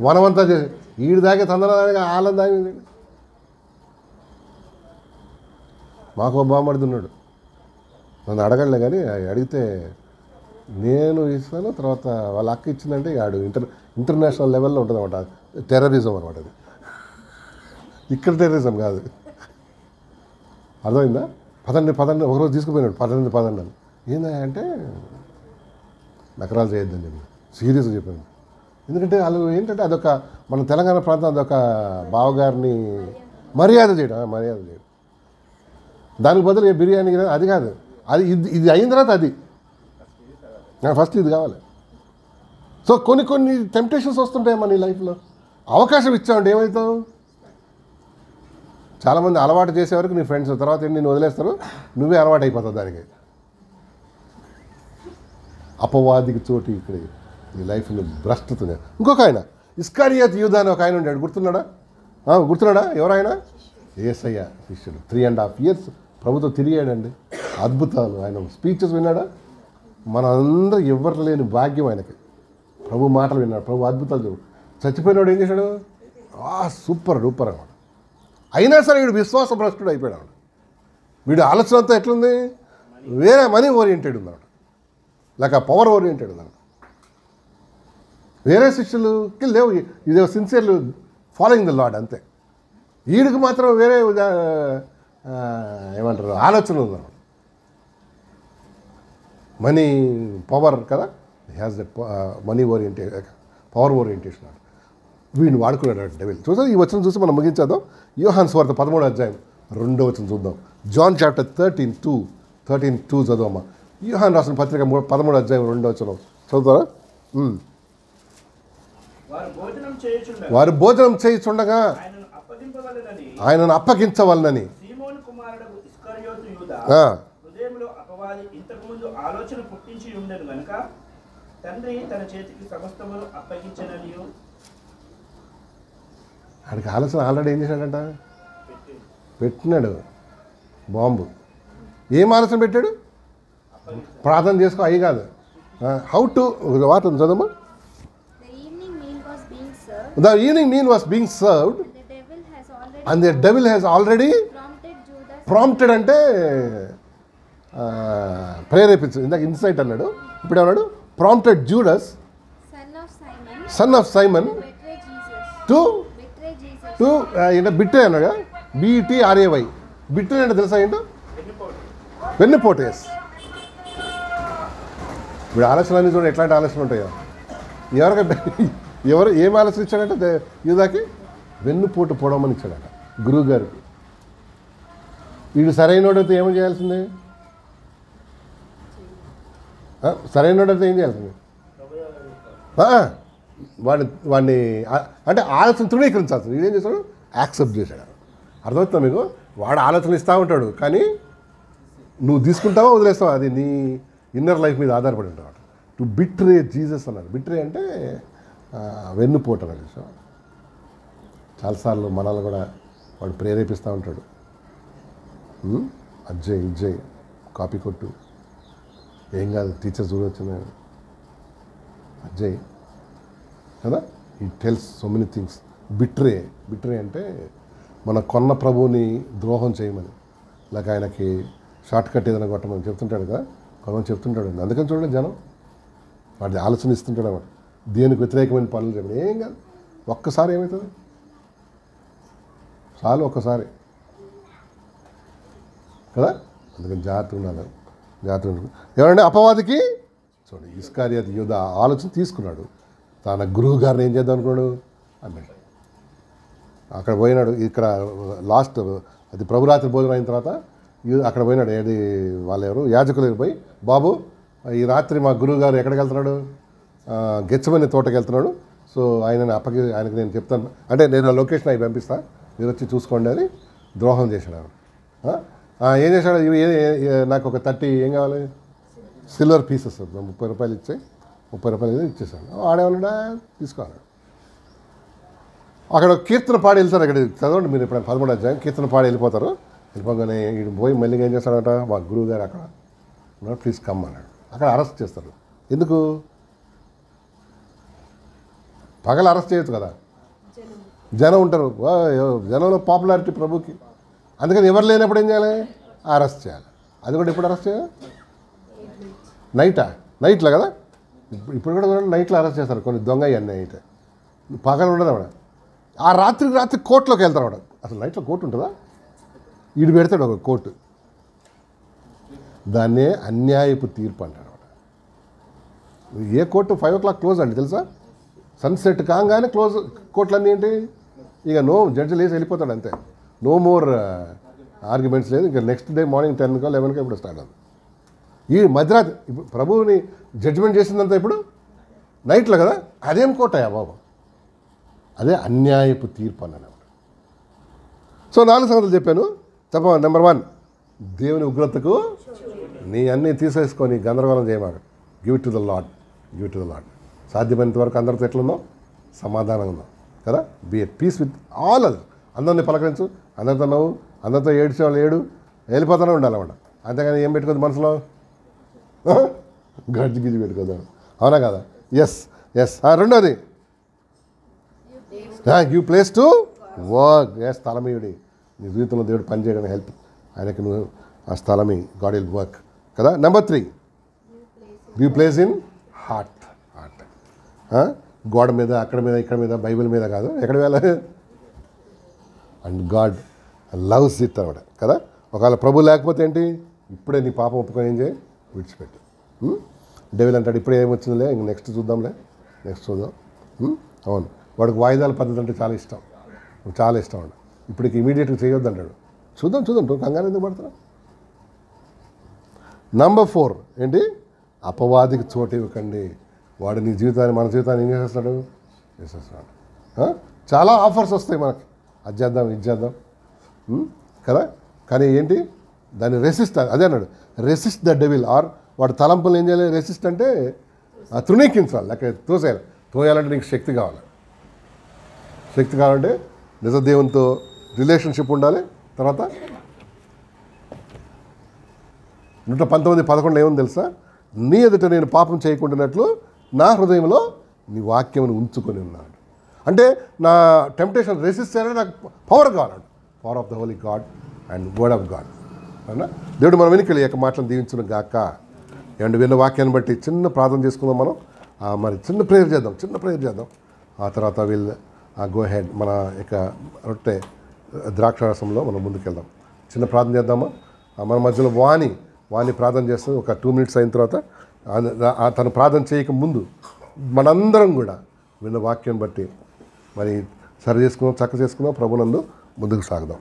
వనమంతా చేసి ఈడు దాకే తందనదానికి వాళ్ళని దాని. మాకు బామ్మడుతున్నాడు, నన్ను అడగలే కానీ అడిగితే నేను ఇస్తాను, తర్వాత వాళ్ళ అక్క ఇచ్చిందంటే ఆడు ఇంటర్నేషనల్ లెవెల్లో ఉంటుంది అనమాట. టెర్రరిజం అనమాట అది. ఇక్కడ టెర్రరిజం కాదు, అర్థమైందా? పదండి ఒకరోజు తీసుకుపోయినాడు. పదండి అని. ఏందా అంటే నకరాలు చేయొద్దని చెప్పి సీరియస్గా చెప్పాను. ఎందుకంటే వాళ్ళు ఏంటంటే అదొక మన తెలంగాణ ప్రాంతం అదొక బావగారిని మర్యాద చేయడం. దానికి బదులు బిర్యానీ అది కాదు, అది ఇది అయిన తర్వాత అది ఫస్ట్ ఇది కావాలి. సో కొన్ని టెంప్టేషన్స్ వస్తుంటాయి మన ఈ లైఫ్లో. అవకాశం ఇచ్చామంటే ఏమవుతావు? చాలామంది అలవాటు చేసే వరకు నీ ఫ్రెండ్స్, తర్వాత నేను వదిలేస్తారు, నువ్వే అలవాటు అయిపోతావు దానికి. అపవాదికి చోటు ఇక్కడ నీ లైఫ్లో భ్రష్టత. ఇంకొక ఆయన ఇస్కారియాత్ యూదా అని ఒక ఆయన ఉండాడు, గుర్తున్నాడా? ఎవరైనా? యేసయ్య శిష్యుడు. 3.5 years ప్రభుత్వం తిరిగాడండి. అద్భుతాలు, ఆయన స్పీచెస్ విన్నాడా? మనందరూ ఎవరు లేని భాగ్యం ఆయనకి. ప్రభు మాటలు విన్నాడు, ప్రభు అద్భుతాలు. చచ్చిపోయినాడు ఏం చేశాడు? సూపర్ డూపర్ అన్నమాట. అయినా సరే వీడు విశ్వాస భ్రష్టుడు అయిపోయాడు. వీడు ఆలోచన అంతా ఎట్లుంది? వేరే మనీ ఓరియంటెడ్ ఉందన్నమాట, లేక పవర్ ఓరియంటెడ్ ఉందన్నమాట. వేరే శిష్యులకి లేవు, ఇది సిన్సియర్లీ ఫాలోయింగ్ ద లార్డ్ అంతే. వీడికి మాత్రం వేరే ఏమంటారు ఆలోచన ఉందన్నమాట. మనీ పవర్ కదా, has that money oriented, power orientation. వీడిని వాడుకున్నాడు డెవిల్. చూసారు, ఈ వచనం చూసి మనం ముగించేద్దాం. యోహాను సువార్త 13వ అధ్యాయం 2వ వచనం చూద్దాం. జాన్ చాప్టర్ 13:2 చదువమ్మా. యోహాను రాసిన పత్రిక 13వ అధ్యాయం 2వ వచనం చదువుతారా? వారు భోజనం చేయుచుండగా ఆయనను అప్పగించవలనని సీమోను కుమారుడు ఇస్కరియోతు యూదా ఆ, హృదయంలో అపవాది ఇంతకుముందు ఆలోచన పుట్టించి ఉండెను గనుక తండ్రి తన చేతికి సమస్తమును అప్పగించననియు ఆడికి ఆలోచన ఆల్రెడీ ఏం చేశాడంట? పెట్టినాడు బాంబు. ఏం ఆలోచన పెట్టాడు? ప్రార్థన చేసుకో, అయ్యి కాదు. హౌ టు వాట్ చదవమ్మా. The evening meal was being served, The evening meal was being served and the devil has already prompted Judas, prompted అంటే ప్రేరేపించు. ఇందాక ఇన్సైట్ అన్నాడు, ఇప్పుడు ఏమన్నాడు? Prompted Judas son of Simon, son of Simon betray Jesus. To Betray Jesus. To ఏంటో betray అన్నాడు. BETRAY. Betray అంటే తెలుసా ఏంటో? వెన్నుపోటు. ఎస్. ఇప్పుడు ఆలోచనలన్నీ చూడండి ఎట్లాంటి ఆలోచనలు ఉంటాయో. ఎవరు ఏం ఆలోచన ఇచ్చాడంటే యూదాకి వెన్నుపోటు పొడవమని ఇచ్చాడట గురువు గారికి. వీడు సరైనోడైతే ఏమని చేయాల్సిందే? సరైనోడైతే ఏం చేయాల్సింది? వాడిని అంటే ఆలోచన తృణీకరించాల్సింది. వీడేం చేశాడు? యాక్సెప్ట్ చేశాడు. అర్థమవుతుందా మీకు? వాడు ఆలోచన ఇస్తూ ఉంటాడు, కానీ నువ్వు తీసుకుంటావా వదిలేస్తావా అది నీ ఇన్నర్ లైఫ్ మీద ఆధారపడి ఉంటావు. టు బిట్రే జీసస్ అన్నాడు. బిట్రే అంటే వెన్నుపోటు అన్నాడు. సో చాలాసార్లు మనల్ని కూడా వాడు ప్రేరేపిస్తూ ఉంటాడు. అజ్జయ్ ఇజ్జయ్ కాపీ కొట్టు, ఏం కాదు టీచర్ చూడొచ్చిన అజ్జయ్ కదా. ఈ tells so many things. Betray అంటే మన కొన్న ప్రభువుని ద్రోహం చేయమని, లేక ఆయనకి షార్ట్ కట్ ఏదైనా కొట్టమని చెప్తుంటాడు కదా. కొంతమంది చెప్తుంటాడు. అందుకని చూడండి జనం వాడి ఆలోచన ఇస్తుంటాడు. అన్నమాట దేనికి వ్యతిరేకమైన పనులు చెప్పండి. ఏం కాదు, ఒక్కసారి ఏమవుతుంది? చాలు ఒక్కసారి కదా. అందుకని జాగ్రత్తగా ఉండాలి. ఏమంటే అపవాదికి చూడండి, ఇస్కారియోతు యూదా ఆలోచన తీసుకున్నాడు. తన గురువు గారిని ఏం చేద్దాం అనుకున్నాడు? అన్నాడు. అక్కడ పోయినాడు. ఇక్కడ లాస్ట్ అది ప్రభురాత్రి భోజనం అయిన తర్వాత అక్కడ పోయినాడు. ఏది వాళ్ళు ఎవరు యాజకులు పోయి, బాబు ఈ రాత్రి మా గురువు గారు ఎక్కడికి వెళ్తున్నాడు? గెచ్చమని తోటకి వెళ్తున్నాడు. సో ఆయనకి నేను చెప్తాను అంటే నేను లొకేషన్ అవి పంపిస్తా, మీరు వచ్చి చూసుకోండి అని ద్రోహం చేశాడు. ఏం చేశాడు? నాకు ఒక 30 ఏం కావాలి సిల్వర్ పీసెస్ 30 రూపాయలు ఇచ్చాయి. 30 రూపాయలు ఇచ్చేసాడు. ఆడేవాళ్ళ తీసుకోవాలి. అక్కడ కీర్తన పాడి వెళ్తారు. అక్కడ చదవండి మీరు ఎప్పుడైనా 13వ అధ్యాయం కీర్తన పాడి వెళ్ళిపోతారు. వెళ్ళిపోగానే వీడు పోయి మళ్ళీ ఏం చేస్తాడంట? మా గురువు గారు అక్కడ ఉన్నాడు, ప్లీజ్ కమ్ అన్నాడు. అక్కడ అరెస్ట్ చేస్తారు. ఎందుకు? పగలు అరెస్ట్ చేయొచ్చు కదా, జనం ఉంటారు. జనంలో పాపులారిటీ ప్రభుకి. అందుకని ఎవరు లేనప్పుడు ఏం చేయాలి? అరెస్ట్ చేయాలి. అది కూడా ఎప్పుడు అరెస్ట్ చేయాలి? నైట్లో కదా. ఇప్పుడు కూడా నైట్లో అరెస్ట్ చేస్తారు కొన్ని దొంగ అన్నీ. అయితే పగలు ఉండదు అక్కడ. ఆ రాత్రి కోర్టులోకి వెళ్తారు అక్కడ. అసలు నైట్లో కోర్టు ఉంటుందా? ఈడు పెడతాడు ఒక కోర్టు. దాన్నే అన్యాయపు తీర్పు అంటాడు. ఏ కోర్టు 5 o'clock క్లోజ్ అండి తెలుసా? సన్సెట్ కాగానే క్లోజ్ కోర్టులన్నీ ఏంటి? ఇక నో జడ్జి లేసి వెళ్ళిపోతాడు అంతే. నో మోర్ ఆర్గ్యుమెంట్స్ లేదు. ఇంకా నెక్స్ట్ డే మార్నింగ్ 10 11 ఇప్పుడు స్టార్ట్ అవుతుంది. ఈ మధ్యరాత్రి ఇప్పుడు ప్రభువుని జడ్జిమెంట్ చేసిందంతా ఇప్పుడు నైట్లో కదా. అదేం కోర్టయా బాబు? అదే అన్యాయపు తీర్పు అన్నాడు. సో 4 సంగతులు చెప్పాను. చెప్పమా. నెంబర్ 1, దేవుని ఉగ్రతకు నీ అన్నీ తీసేసుకొని గందరగోళం చేయమాక. Give it to the Lord. సాధ్యమైనంత వరకు అందరితో ఎట్లుందో సమాధానంగా ఉందాం కదా. Be at peace with all other. అందరినీ పలకరించు, అందరితో నవ్వు, అందరితో ఏడ్చేవాళ్ళు ఏడు, వెళ్ళిపోతూనే ఉండాలన్నమాట. అంతేగాని ఏం పెట్టుకోదు మనసులో, గడ్డి గిజ్జి పెట్టుకోదాం. అవునా కదా? ఎస్. రెండోది గివ్ ప్లేస్ టు వర్క్. స్థలమీయుడి. నీ జీవితంలో దేవుడు పని చేయడానికి హెల్ప్, ఆయనకి నువ్వు ఆ స్థలమి. గాడ్ విల్ వర్క్ కదా. Number 3, give place in heart. గోడ మీద, అక్కడ మీద, ఇక్కడ మీద, బైబిల్ మీద కాదు. ఎక్కడ వెళ్ళాలి? అండ్ గాడ్ లవ్స్ ఇట్ అనమాట కదా. ఒకవేళ ప్రభు లేకపోతే ఏంటి? ఇప్పుడే నీ పాపం ఒప్పుకొని ఏం చేయి? విడిచిపెట్టు. డెవిల్ అంటాడు ఇప్పుడే ఏమొచ్చిందిలే, ఇంక నెక్స్ట్ చూద్దాం. అవును, వాడికి వాయిదాల పద్ధతి అంటే చాలా ఇష్టం, చాలా ఇష్టం అండి. ఇప్పటికి ఇమీడియట్గా చేయొద్దు అంటాడు. చూద్దాం నువ్వు కంగారు ఎందుకు పడతావు. నంబర్ 4 ఏంటి? అపవాదికి చోటు ఇవ్వకండి. వాడు నీ జీవితాన్ని, మన జీవితాన్ని ఏం చేసేస్తాడు? చేసేస్తున్నాడు. చాలా ఆఫర్స్ వస్తాయి మనకి, అది చేద్దాం ఇది చేద్దాం కదా. కానీ ఏంటి? దాన్ని రెసిస్ట్, అదే అన్నాడు, రెసిస్ట్ ద డెవిల్. ఆర్ వాడు తలంపులు ఏం చేయాలి? రెసిస్ట్ అంటే తృణీకించాలి, లేక తోసేయాలి. తోయాలంటే నీకు శక్తి కావాలి. శక్తి కావాలంటే నిజ దేవునితో రిలేషన్షిప్ ఉండాలి. తర్వాత 119:11 ఏముంది తెలుసా? నీ ఎదుట నేను పాపం చేయకుండానట్లు నా హృదయంలో నీ వాక్యమును ఉంచుకొని ఉన్నాడు. అంటే నా టెంప్టేషన్ రెసిస్ట్ చేయాలంటే నాకు పవర్ కావాలండి. Power of the Holi God and word of God. అవునా? దేవుడు మన వెనుకలు యొక్క మాటలు దీవించును గాక. ఏమంటే విన్న వాక్యాన్ని బట్టి చిన్న ప్రార్థన చేసుకుందాం మనం. మరి చిన్న ప్రేయర్ చేద్దాం. ఆ తర్వాత వీళ్ళు గో హెడ్ మన యొక్క రొట్టె ద్రాక్షారసంలో మనం ముందుకెళ్దాం. చిన్న ప్రార్థన చేద్దామా? మన మధ్యలో వాణి ప్రార్థన చేస్తుంది. ఒక 2 minutes అయిన తర్వాత తను ప్రార్థన చేయక ముందు మనందరం కూడా విన్న వాక్యం బట్టి మరి సరి చేసుకుందాం, చక్క చేసుకుందాం. ప్రభునందు ముందుకు సాగుదాం.